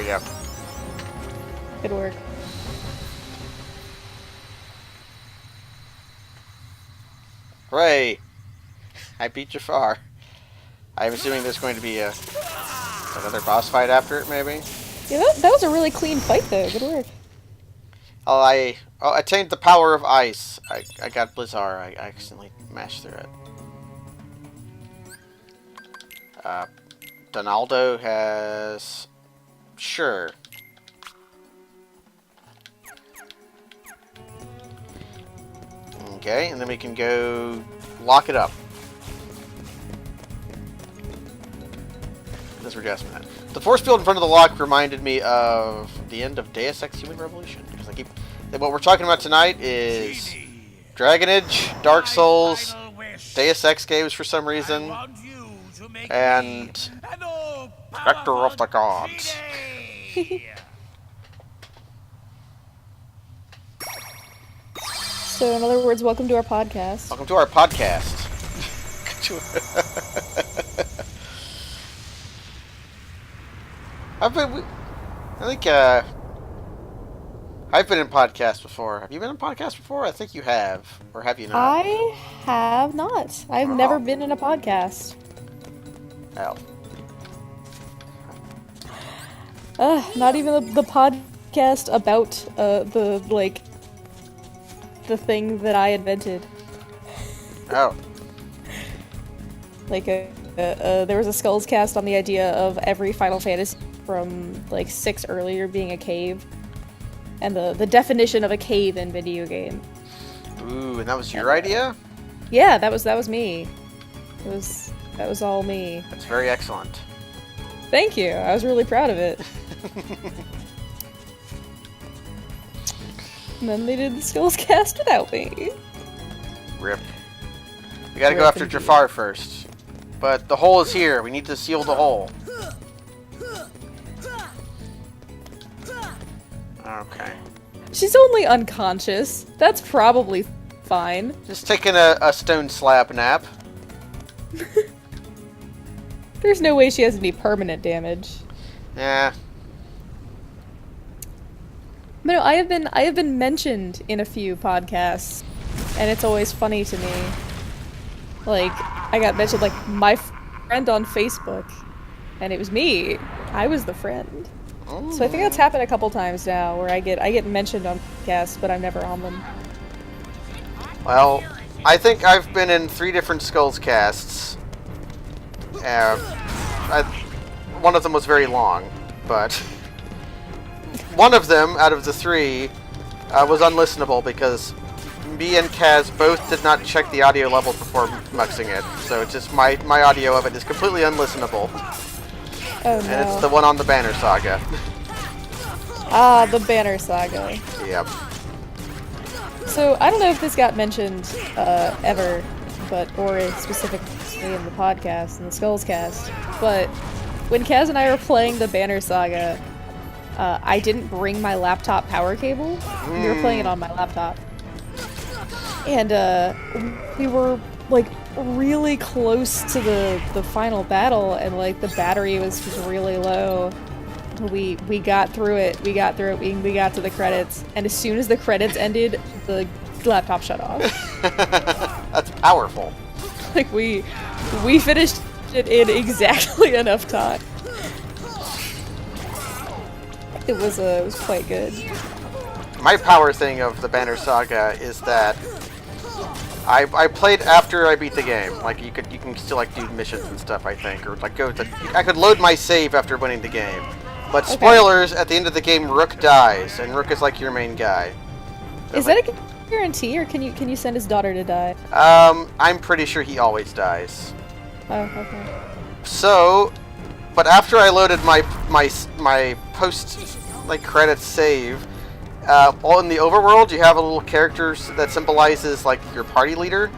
we go. Good work. Hooray! I beat Jafar. I'm assuming there's going to be another boss fight after it, maybe? Yeah, that was a really clean fight, though. Good work. Oh, I attained the power of ice. I got Blizzard. I accidentally mashed through it. Donaldo has... Sure. Okay, and then we can go lock it up. That's where Jasmine at. The force field in front of the lock reminded me of the end of Deus Ex Human Revolution. Because I keep... What we're talking about tonight is Genie, Dragon Age, Dark Souls, my final wish. Deus Ex games for some reason, I want you to make and me an all Spectre of the Gods. Genie. So, in other words, welcome to our podcast. Welcome to our podcast. I think I've been in podcasts before. Have you been in podcasts before? I think you have, or have you not? I have not. I've never been in a podcast. Oh. Not even the podcast about the thing that I invented. Oh. There was a Skulls cast on the idea of every Final Fantasy from 6 earlier being a cave, and the definition of a cave in video game. Ooh, and that was your idea? Yeah, that was me. That was all me. That's very excellent. Thank you. I was really proud of it. And then they did the Skulls cast without me. Rip. We gotta go Rip after indeed. Jafar first. But the hole is here. We need to seal the hole. Okay. She's only unconscious. That's probably fine. Just taking a stone slab nap. There's no way she has any permanent damage. Yeah. But no, I have been mentioned in a few podcasts, and it's always funny to me. I got mentioned my friend on Facebook, and it was me. I was the friend. So I think that's happened a couple times now, where I get mentioned on podcasts, but I'm never on them. Well, I think I've been in 3 different Skulls casts. One of them was very long, but one of them out of the 3 was unlistenable because me and Kaz both did not check the audio levels before mixing it. So it's just my audio of it is completely unlistenable. Oh no. And it's the one on the Banner Saga. Ah, the Banner Saga. Yep. So I don't know if this got mentioned ever, or specifically in the podcast, in the Skulls cast, but when Kaz and I were playing the Banner Saga, I didn't bring my laptop power cable. We were playing it on my laptop. And we were really close to the final battle, and the battery was just really low. We got through it. We got to the credits, and as soon as the credits ended, the laptop shut off. That's powerful. We finished it in exactly enough time. It was quite good. My power thing of the Banner Saga is that I played after I beat the game. You can still do missions and stuff, I think, or I could load my save after winning the game. But spoilers, at the end of the game, Rook dies, and Rook is your main guy. So Is that a guarantee, or can you send his daughter to die? I'm pretty sure he always dies. Oh, okay. So, but after I loaded my post credits save, all in the overworld, you have a little character that symbolizes your party leader.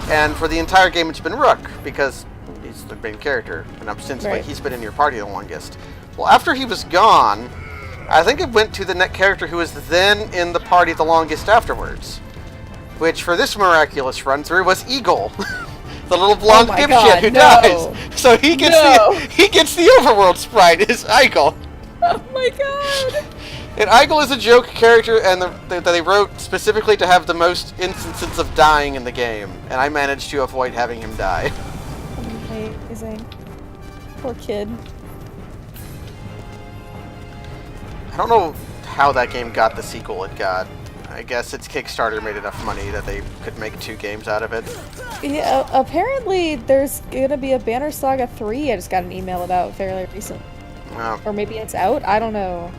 And for the entire game, it's been Rook because he's the main character, and since he's been in your party the longest. Well, after he was gone, I think it went to the net character who was then in the party the longest afterwards. Which, for this miraculous run through, was Eagle, the little blonde dipshit who dies. So he gets the overworld sprite is Eagle. Oh my god! And Eigel is a joke character, and that they wrote specifically to have the most instances of dying in the game, and I managed to avoid having him die. Amazing. Poor kid. I don't know how that game got the sequel it got. I guess its Kickstarter made enough money that they could make 2 games out of it. Yeah, apparently there's gonna be a Banner Saga 3 I just got an email about fairly recently. Wow. Or maybe it's out? I don't know.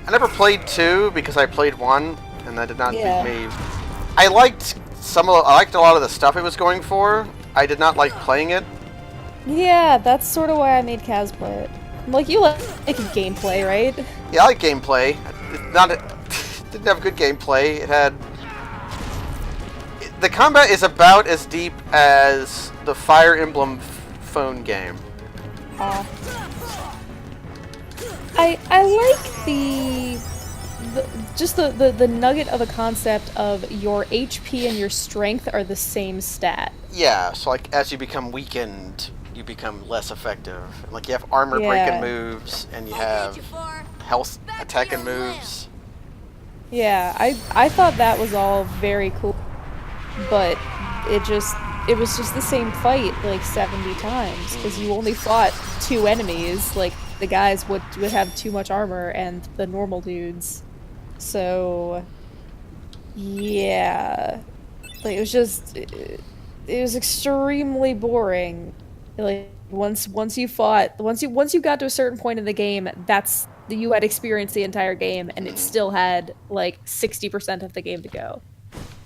I never played 2 because I played 1, and that did not Yeah. beat me. I liked a lot of the stuff it was going for. I did not like playing it. Yeah, that's sort of why I made Kaz play it. Like, you like gameplay, right? Yeah, I like gameplay. Didn't have good gameplay. It had... The combat is about as deep as the Fire Emblem phone game. I like the nugget of a concept of your HP and your strength are the same stat. Yeah, so like as you become weakened, you become less effective. Like you have armor breaking moves, and you have health attacking moves. Yeah, I thought that was all very cool, but it was just the same fight like 70 times because you only fought 2 enemies. Like the guys would have too much armor and the normal dudes. So yeah, like it was extremely boring. Like once you got to a certain point in the game, you had experienced the entire game, and it still had like 60% of the game to go.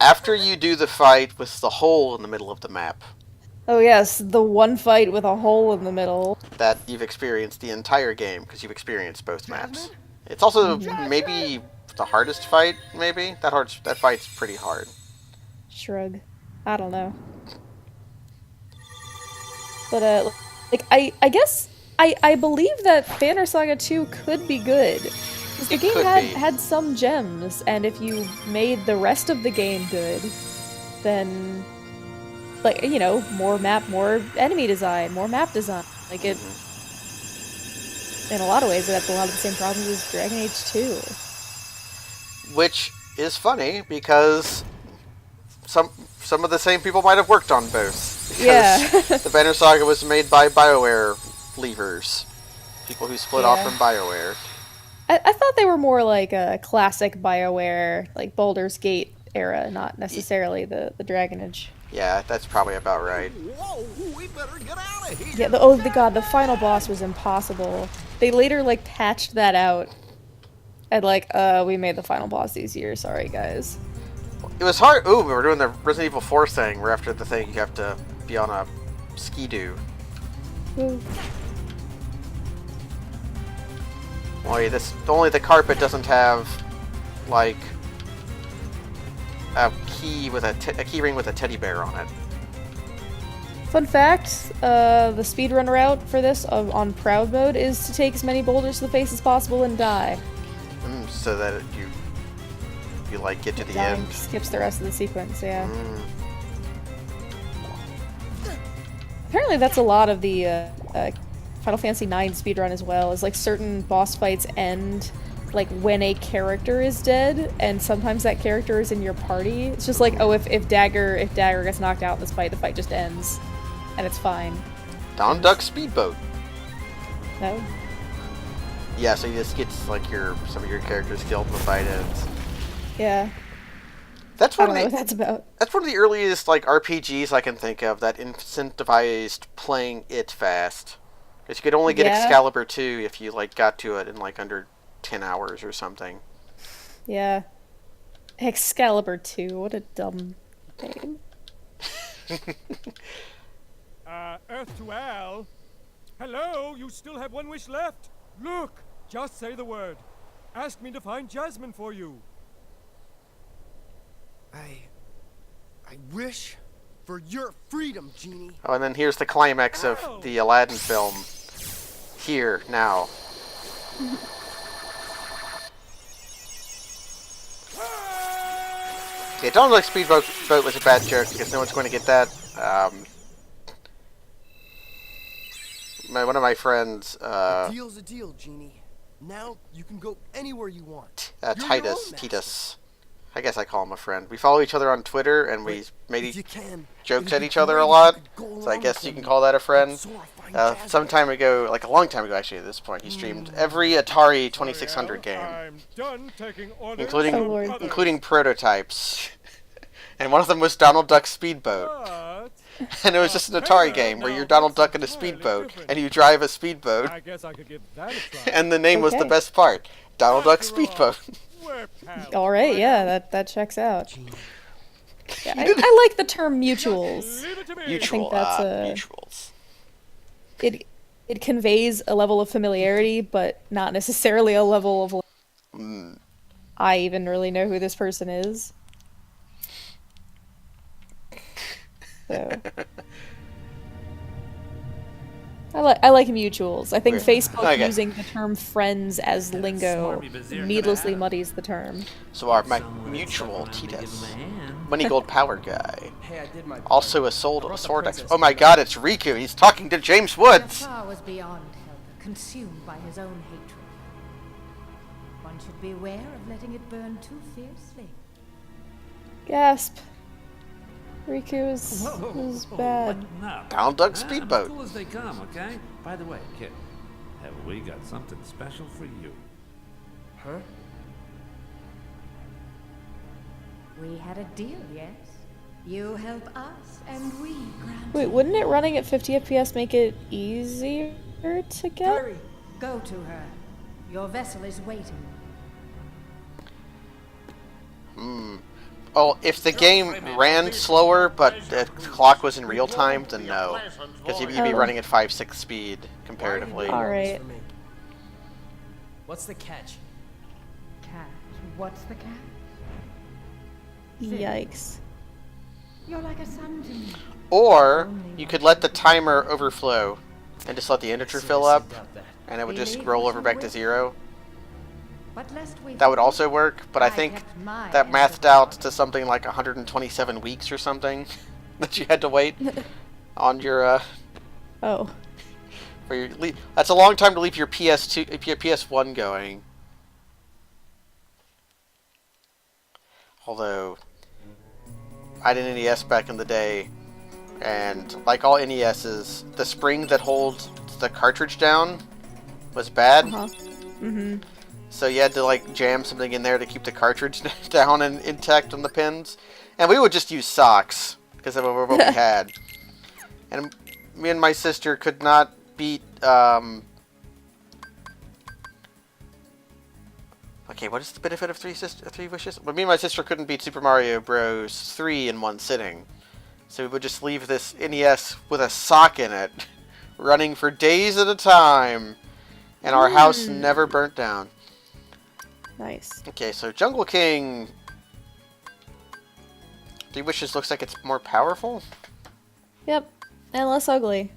After you do the fight with the hole in the middle of the map, Oh yes, the one fight with a hole in the middle. that you've experienced the entire game because you've experienced both maps. It's also maybe the hardest fight. Maybe that fight's pretty hard. Shrug. I don't know. But like I guess I believe that Banner Saga 2 could be good. 'Cause the game had some gems, and if you made the rest of the game good, then like, you know, more enemy design, more map design. Like it in a lot of ways it has a lot of the same problems as Dragon Age 2. Which is funny because some of the same people might have worked on both. Because Yeah. the Banner Saga was made by BioWare leavers. People who split off from BioWare. I thought they were more like a classic BioWare, like Baldur's Gate era, not necessarily the Dragon Age. Yeah, that's probably about right. Whoa, we better get out of here. Yeah, the final boss was impossible. They later like patched that out. And like, we made the final boss easier, sorry guys. It was hard. Ooh, we were doing the Resident Evil 4 thing, where after the thing you have to be on a ski-doo. Boy, only the carpet doesn't have, like, a key ring with a teddy bear on it. Fun fact, the speedrun route for this on Proud mode is to take as many boulders to the face as possible and die. So that you like get to the Dying end. skips the rest of the sequence, yeah. Apparently that's a lot of the Final Fantasy IX speedrun as well, is like certain boss fights end like when a character is dead, and sometimes that character is in your party. It's just like, oh, if Dagger gets knocked out in this fight, the fight just ends. And it's fine. Down Duck Speedboat. No? Yeah, so you just get like some of your characters killed and the fight ends. Yeah. That's I one don't know of what the that's about. that's one of the earliest like RPGs I can think of that incentivized playing it fast. Because you could only get Excalibur 2 if you like got to it in like under 10 hours or something. Yeah. Excalibur 2, what a dumb name. Earth to Al. Hello, you still have one wish left? Look, just say the word. Ask me to find Jasmine for you. I wish for your freedom, Genie. Oh, and then here's the climax of the Aladdin film. Here, now. Yeah, Don't Look Speedboat was a bad joke because no one's going to get that. One of my friends, A deal's a deal, Genie. Now you can go anywhere you want. You're your Titus. own master. Titus. I guess I call him a friend. We follow each other on Twitter, and we made If you can, jokes it'd at be each other a great if you lot. could go So I along guess with you can me. call that a friend. So I find Jasmine. Some time ago, like a long time ago actually at this point, he streamed every Atari 2600 game, I'm done taking orders including Oh, Lord. from including prototypes. And one of them was Donald Duck's Speedboat. others, And it was just an Atari game where you're Donald Duck in a speedboat, and you drive a speedboat, I guess I could give that a try. and the name was the Okay. best part. Donald Duck's Speedboat. We're pals. All right, yeah, that checks out. Genie, Yeah, I like the term mutuals. Leave it to me. Mutual, that's mutuals. It conveys a level of familiarity, but not necessarily a level of. I even really know who this person is. So. I like mutuals. I think Weird. Facebook Okay. using the term friends as lingo needlessly muddies the term. So our mutual Titus, money gold power guy, hey, I did my part. also a soul Brought the sword princess expert. Oh my back. God, it's Riku. He's talking to James Woods. Jafar was beyond help, consumed by his own hatred. One should beware of letting it burn too fiercely. Gasp. Riku is bad. No. Donald Duck I'm Speedboat. cool as they come, okay? By the way, kid, have we got something special for you? Huh? We had a deal, yes? You help us, and we grant. Wait, wouldn't it running at 50 FPS make it easier to get? Hurry! Go to her. Your vessel is waiting. Oh, if the game ran slower, but the clock was in real time, then no. Because you'd be Oh. running at 5.6 speed, comparatively. Alright. For me. What's the catch? Catch. What's the catch? Yikes. You're like a son to me. Or, you could let the timer overflow, and just let the integer fill up, Seriously doubt that. and it would just roll over back to 0. But lest we That would also work, but I think kept my that end mathed of the out bargain. to something like 127 weeks or something that you had to wait on your Oh. for your that's a long time to leave your PS2 your PS1 going. Although I had an NES back in the day, and like all NESs, the spring that holds the cartridge down was bad. Uh-huh. Mm-hmm. So you had to like jam something in there to keep the cartridge down and intact on the pins. And we would just use socks because of what we had. And me and my sister could not beat okay, what is the benefit of three wishes? Well, me and my sister couldn't beat Super Mario Bros. 3 in one sitting. So we would just leave this NES with a sock in it, running for days at a time. And our house never burnt down. Nice. Okay, so Jungle King... Three Wishes looks like it's more powerful? Yep. And less ugly.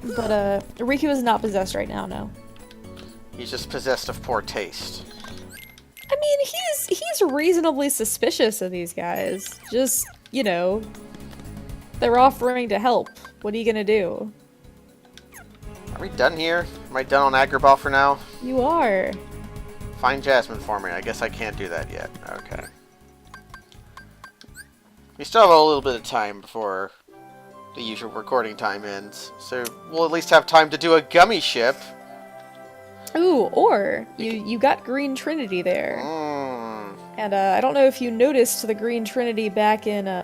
But, Riku is not possessed right now, no. He's just possessed of poor taste. I mean, he's reasonably suspicious of these guys. Just, you know, they're offering to help. What are you gonna do? Are we done here? Am I done on Agrabah for now? You are. Find Jasmine for me. I guess I can't do that yet. Okay. We still have a little bit of time before the usual recording time ends. So we'll at least have time to do a gummy ship. Ooh, or you got Green Trinity there. Mmm. And I don't know if you noticed the Green Trinity back in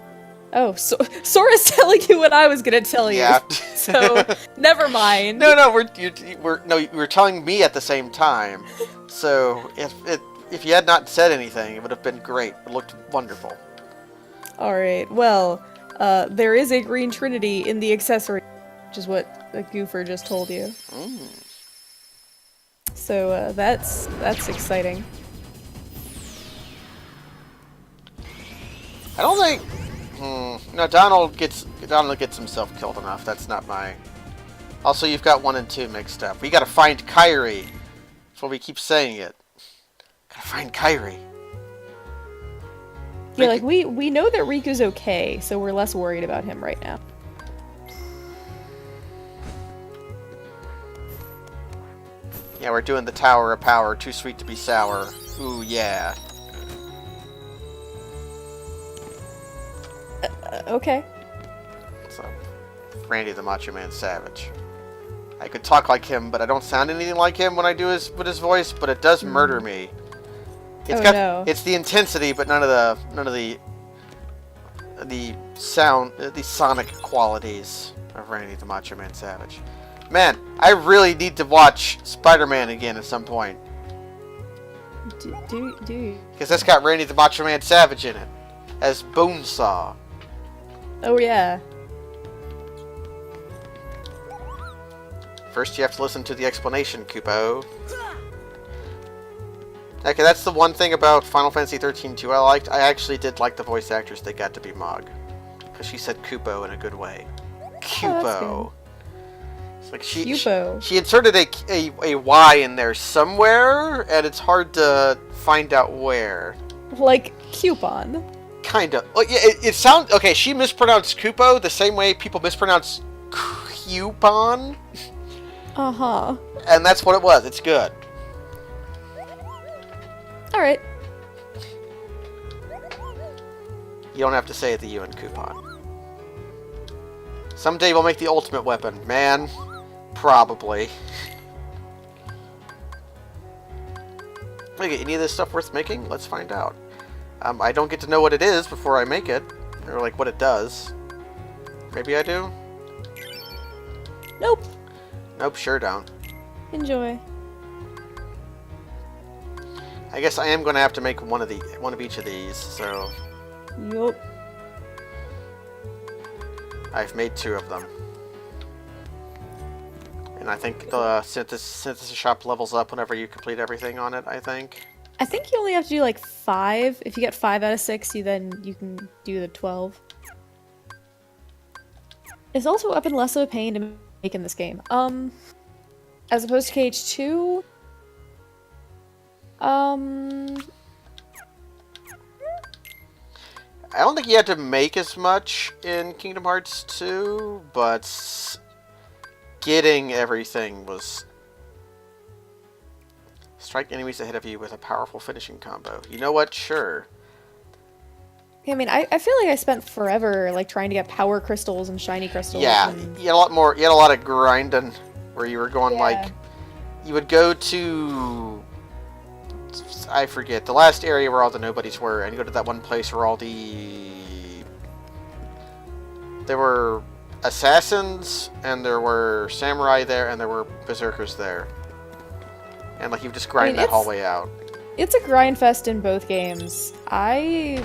oh, Sora's telling you what I was gonna tell you. Yeah. So never mind. No, we're telling me at the same time. So if you had not said anything, it would have been great. It looked wonderful. All right. Well, there is a Green Trinity in the accessory, which is what the Goofer just told you. So that's exciting. I don't think. No, Donald gets himself killed enough. That's not my. Also, you've got 1 and 2 mixed up. We gotta find Kyrie. That's what we keep saying it. Gotta find Kyrie. Yeah, like we know that Riku's okay, so we're less worried about him right now. Yeah, we're doing the Tower of Power. Too sweet to be sour. Ooh, yeah. Okay. So, Randy the Macho Man Savage. I could talk like him, but I don't sound anything like him when I do with his voice. But it does murder me. It's the intensity, but none of the sound, the sonic qualities of Randy the Macho Man Savage. Man, I really need to watch Spider-Man again at some point. Do you? Because that's got Randy the Macho Man Savage in it as Bonesaw. Oh yeah. First, you have to listen to the explanation, Kupo. Okay, that's the one thing about Final Fantasy 13-2 I liked. I actually did like the voice actress that got to be Mog. Because she said Kupo in a good way. Kupo. It's like she inserted a Y in there somewhere, and it's hard to find out where. Like coupon. Kinda. Well, yeah, it sounds... Okay, she mispronounced Kupo the same way people mispronounce coupon. Uh-huh. And that's what it was. It's good. Alright. You don't have to say the U in coupon. Someday we'll make the ultimate weapon. Man, probably. Okay, any of this stuff worth making? Let's find out. I don't get to know what it is before I make it. Or, like, what it does. Maybe I do? Nope. Nope, sure don't. Enjoy. I guess I am going to have to make one of each of these, so... Yup. I've made 2 of them. And I think the synthesis shop levels up whenever you complete everything on it, I think. I think you only have to do like 5. If you get 5 out of 6, you can do the 12. It's also a weapon less of a pain to make in this game. As opposed to KH2, I don't think you had to make as much in Kingdom Hearts 2, but getting everything was... Strike enemies ahead of you with a powerful finishing combo. You know what? Sure. I mean, I feel like I spent forever like trying to get power crystals and shiny crystals. Yeah, and... you had a lot more. You had a lot of grinding where you were going like, you would go to, I forget, the last area where all the nobodies were, and you go to that one place where all there were assassins, and there were samurai there, and there were berserkers there. And like you would just grind that hallway out. It's a grind fest in both games. I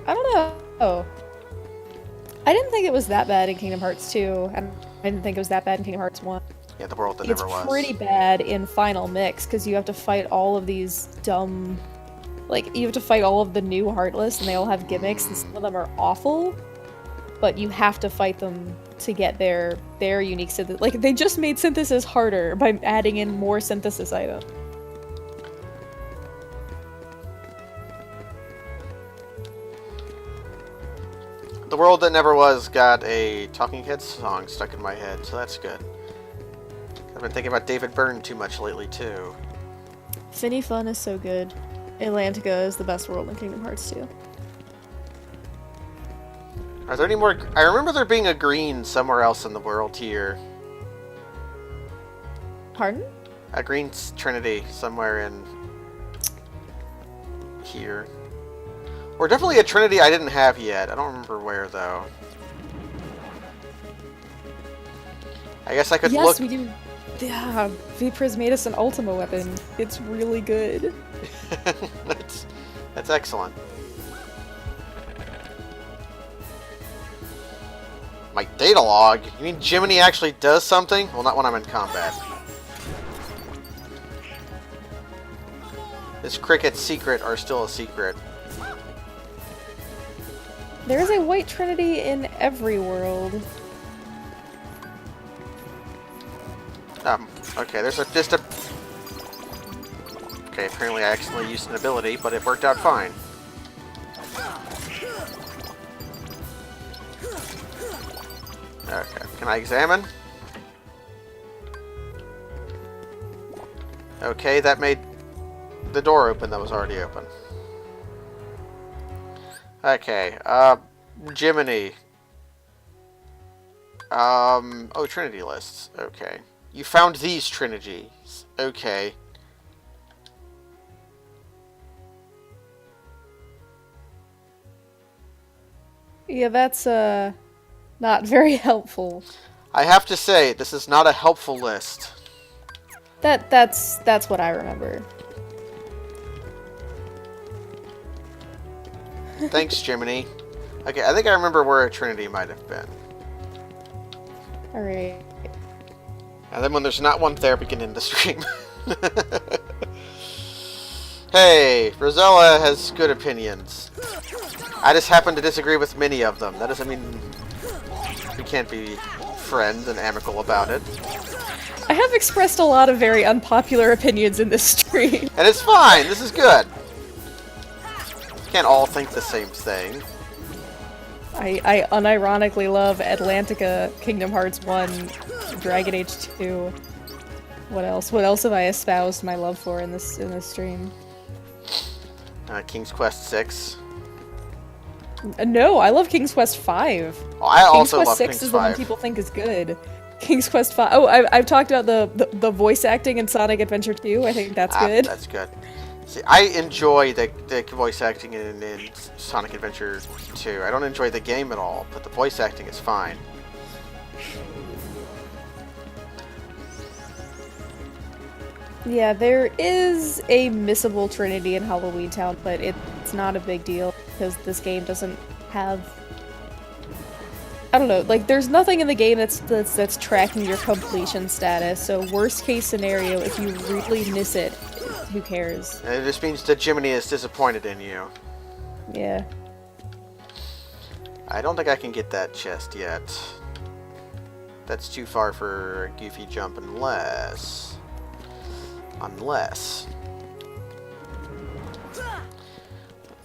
don't know. I didn't think it was that bad in Kingdom Hearts 2, and I didn't think it was that bad in Kingdom Hearts 1. Yeah, the world that never was. It's pretty bad in Final Mix, because you have to fight all of these dumb... Like, you have to fight all of the new Heartless, and they all have gimmicks, and some of them are awful. But you have to fight them to get their unique synthesis. Like, they just made synthesis harder by adding in more synthesis items. The World That Never Was got a Talking Heads song stuck in my head, so that's good. I've been thinking about David Byrne too much lately, too. Finny Fun is so good. Atlantica is the best world in Kingdom Hearts 2. Are there any more... I remember there being a green somewhere else in the world here. Pardon? A green trinity somewhere in... here. Or definitely a trinity I didn't have yet. I don't remember where, though. I guess I could look... Yes, we do. Yeah, Vipris made us an Ultima weapon. It's really good. That's excellent. My data log? You mean Jiminy actually does something? Well, not when I'm in combat. This cricket's secret are still a secret. There is a white trinity in every world. Okay, there's just a... Okay, apparently I accidentally used an ability, but it worked out fine. Okay, can I examine? Okay, that made the door open that was already open. Okay, Jiminy. Oh, Trinity lists. Okay. You found these Trinities. Okay. Yeah, that's, not very helpful. I have to say, this is not a helpful list. That's what I remember. Thanks, Jiminy. Okay, I think I remember where a Trinity might have been. Alright. And then when there's not one there, we can end the stream. Hey, Rosella has good opinions. I just happen to disagree with many of them. That doesn't mean we can't be friends and amicable about it. I have expressed a lot of very unpopular opinions in this stream. And it's fine, this is good. Can't all think the same thing. I unironically love Atlantica, Kingdom Hearts 1, Dragon Age 2. What else? What else have I espoused my love for in this stream? King's Quest 6. No, I love King's Quest 5. Oh, I also King's Quest love 6 King's is the one 5. people think is good. King's Quest 5. Oh, I've talked about the voice acting in Sonic Adventure 2. I think that's good. That's good. See, I enjoy the voice acting in Sonic Adventure 2. I don't enjoy the game at all, but the voice acting is fine. Yeah, there is a missable Trinity in Halloween Town, but it's not a big deal because this game doesn't have. I don't know, like there's nothing in the game that's tracking your completion status. So worst case scenario, if you really miss it, who cares? And it just means that Jiminy is disappointed in you. Yeah. I don't think I can get that chest yet. That's too far for a goofy jump unless...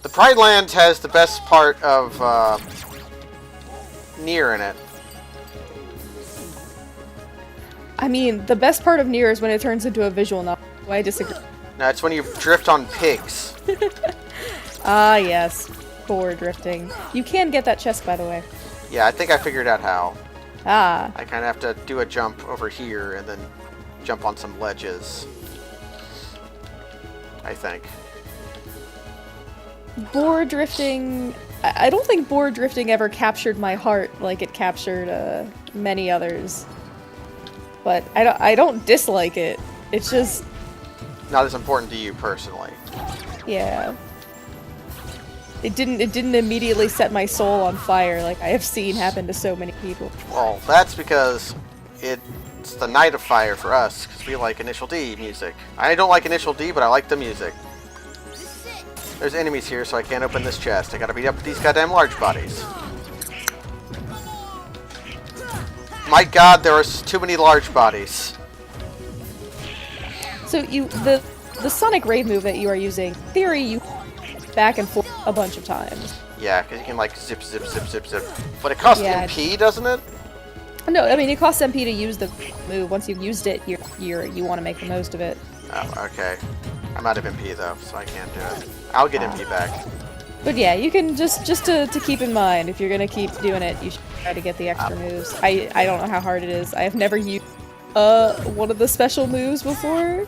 The Pride Land has the best part of Nier in it. I mean, the best part of Nier is when it turns into a visual novel. I disagree. No, it's when you drift on pigs. Ah, yes. Forward drifting. You can get that chest, by the way. Yeah, I think I figured out how. Ah. I kind of have to do a jump over here and then jump on some ledges. I think. Board drifting... I don't think board drifting ever captured my heart like it captured many others. But I don't dislike it. It's just... Not as important to you personally. Yeah. It didn't immediately set my soul on fire like I have seen happen to so many people. Well, that's because it's the night of fire for us, because we like Initial D music. I don't like Initial D, but I like the music. There's enemies here, so I can't open this chest. I gotta beat up these goddamn large bodies. My god, there are too many large bodies. So the Sonic Ray move that you are using, in theory, you back and forth a bunch of times. Yeah, because you can like zip, zip, zip, zip, zip. But it costs MP, doesn't it? No, I mean it costs MP to use the move. Once you've used it, you want to make the most of it. Oh, okay. I'm out of MP though, so I can't do it. I'll get MP back. But yeah, you can just to keep in mind, if you're gonna keep doing it, you should try to get the extra moves. I don't know how hard it is. I have never used one of the special moves before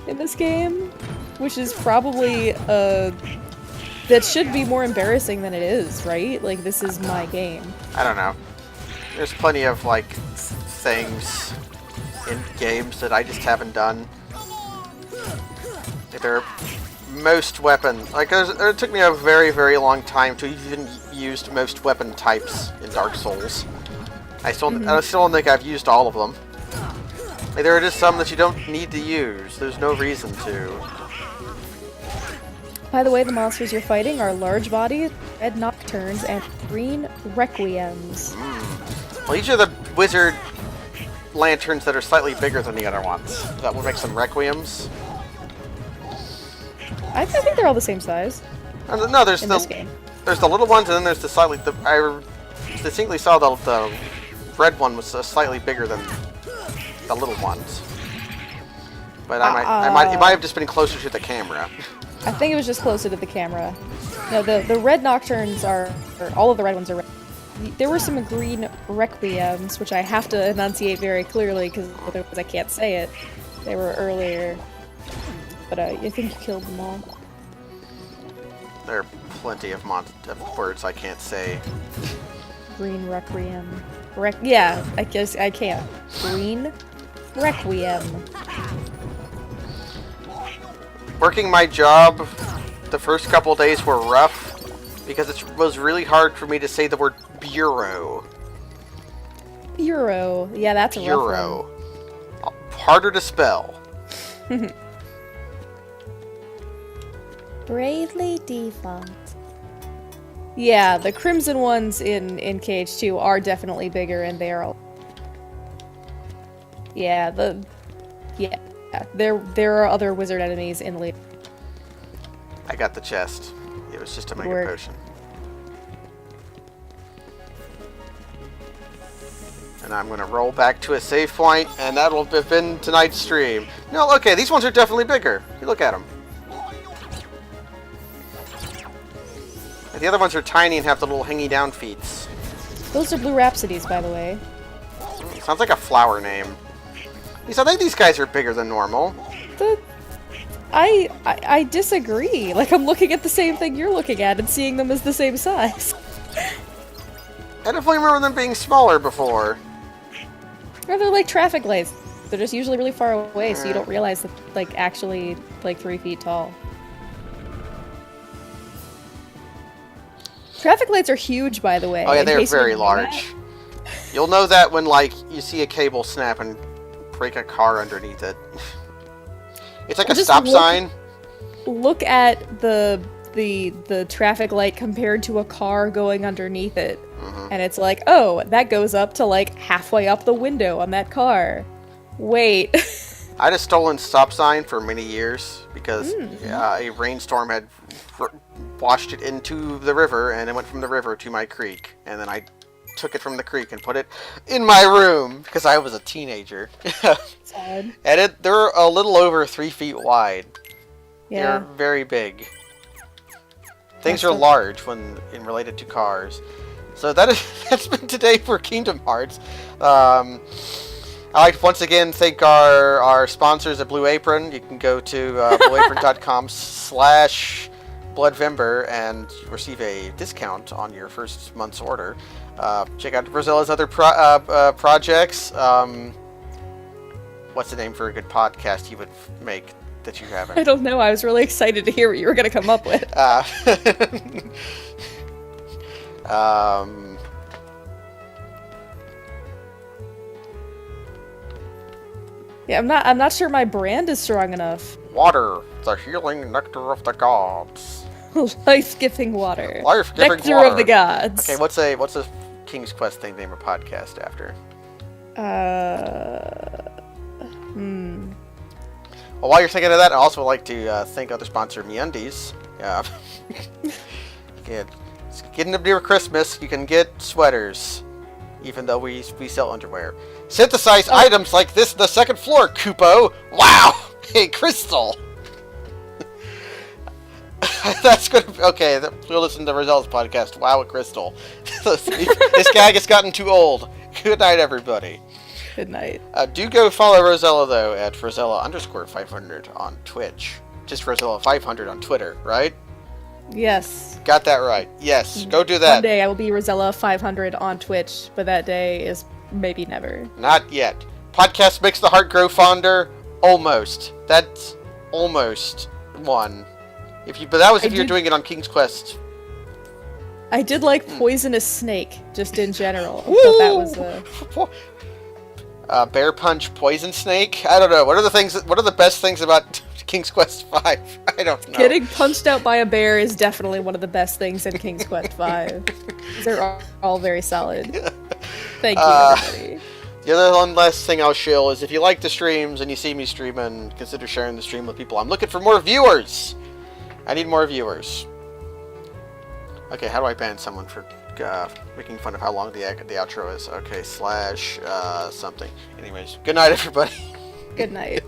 in this game, which is probably that should be more embarrassing than it is, right? Like this is my game. I don't know. There's plenty of like things in games that I just haven't done. They're most weapon. Like it took me a very, very long time to even use most weapon types in Dark Souls. I still don't think I've used all of them. Like, there are just some that you don't need to use. There's no reason to. By the way, the monsters you're fighting are large bodies, red nocturnes, and green requiems. Well, these are the wizard lanterns that are slightly bigger than the other ones. That would make them requiems. I think they're all the same size. No, there's in this game. There's the little ones, and then there's the slightly. I distinctly saw the red one was slightly bigger than the little ones. But it might have just been closer to the camera. I think it was just closer to the camera. No, the red nocturnes are, or all of the red ones are red. There were some green requiems, which I have to enunciate very clearly because otherwise I can't say it. They were earlier, but I think you killed them all. There are plenty of words I can't say. Green requiem. Yeah, I guess I can't. Green requiem. Working my job, the first couple days were rough because it was really hard for me to say the word bureau. Bureau. Yeah, that's a rough one. Harder to spell. Bravely defunct. Yeah, the crimson ones in KH2 are definitely bigger, and they are. Yeah, there are other wizard enemies in later. I got the chest. It was just a mega Work. potion. And I'm gonna roll back to a save point, and that'll have been tonight's stream. No, okay, these ones are definitely bigger. You look at them. And the other ones are tiny and have the little hanging down feet. Those are blue rhapsodies, by the way. Sounds like a flower name. I think these guys are bigger than normal. I disagree. Like, I'm looking at the same thing you're looking at and seeing them as the same size. I definitely remember them being smaller before. Or they're like traffic lights. They're just usually really far away, so you don't realize that, like, actually, like, 3 feet tall. Traffic lights are huge, by the way. Oh yeah, they're very large. You'll know that when, like, you see a cable snap and break a car underneath it. It's like a stop sign. Look at the traffic light compared to a car going underneath it. And it's like, oh, that goes up to, like, halfway up the window on that car. Wait. I had a stolen stop sign for many years because a rainstorm had washed it into the river, and it went from the river to my creek. And then I took it from the creek and put it in my room because I was a teenager. Sad. And they're a little over 3 feet wide. Yeah. They're very big. Things are large when related to cars. So that's been today for Kingdom Hearts. I'd like to once again thank our sponsors at Blue Apron. You can go to blueapron.com/Bloodvember and receive a discount on your first month's order. Check out Rosella's other projects. What's the name for a good podcast you would make that you haven't? I don't know. I was really excited to hear what you were going to come up with. Yeah, I'm not sure my brand is strong enough. Water, the healing nectar of the gods. Life-giving water. Life-giving nectar water. of the gods. Okay, what's a King's Quest thing name a podcast after? Well, while you're thinking of that, I also would like to thank other sponsor MeUndies. It's getting up near Christmas. You can get sweaters, even though we sell underwear. Synthesize items like this on the second floor, Kupo. Wow! Hey, Crystal. That's good. Okay, we'll listen to Rosella's podcast. Wow, Crystal. This gag has gotten too old. Good night, everybody. Good night. Do go follow Rosella, though, at Rosella_500 on Twitch. Just Rosella500 on Twitter, right? Yes. Got that right. Yes, go do that. One day I will be Rosella500 on Twitch, but that day is maybe never. Not yet. Podcast makes the heart grow fonder. Almost. That's almost one. But that was if you're doing it on King's Quest. I did like Poisonous Snake, just in general. I thought that was Bear Punch Poison Snake? I don't know. What are the best things about King's Quest V? I don't know. Getting punched out by a bear is definitely one of the best things in King's Quest V. They're all very solid. Thank you, everybody. The other one last thing I'll shill is if you like the streams and you see me streaming, consider sharing the stream with people. I'm looking for more viewers. I need more viewers. Okay, how do I ban someone for making fun of how long the outro is? Okay, / something. Anyways, good night, everybody. Good night.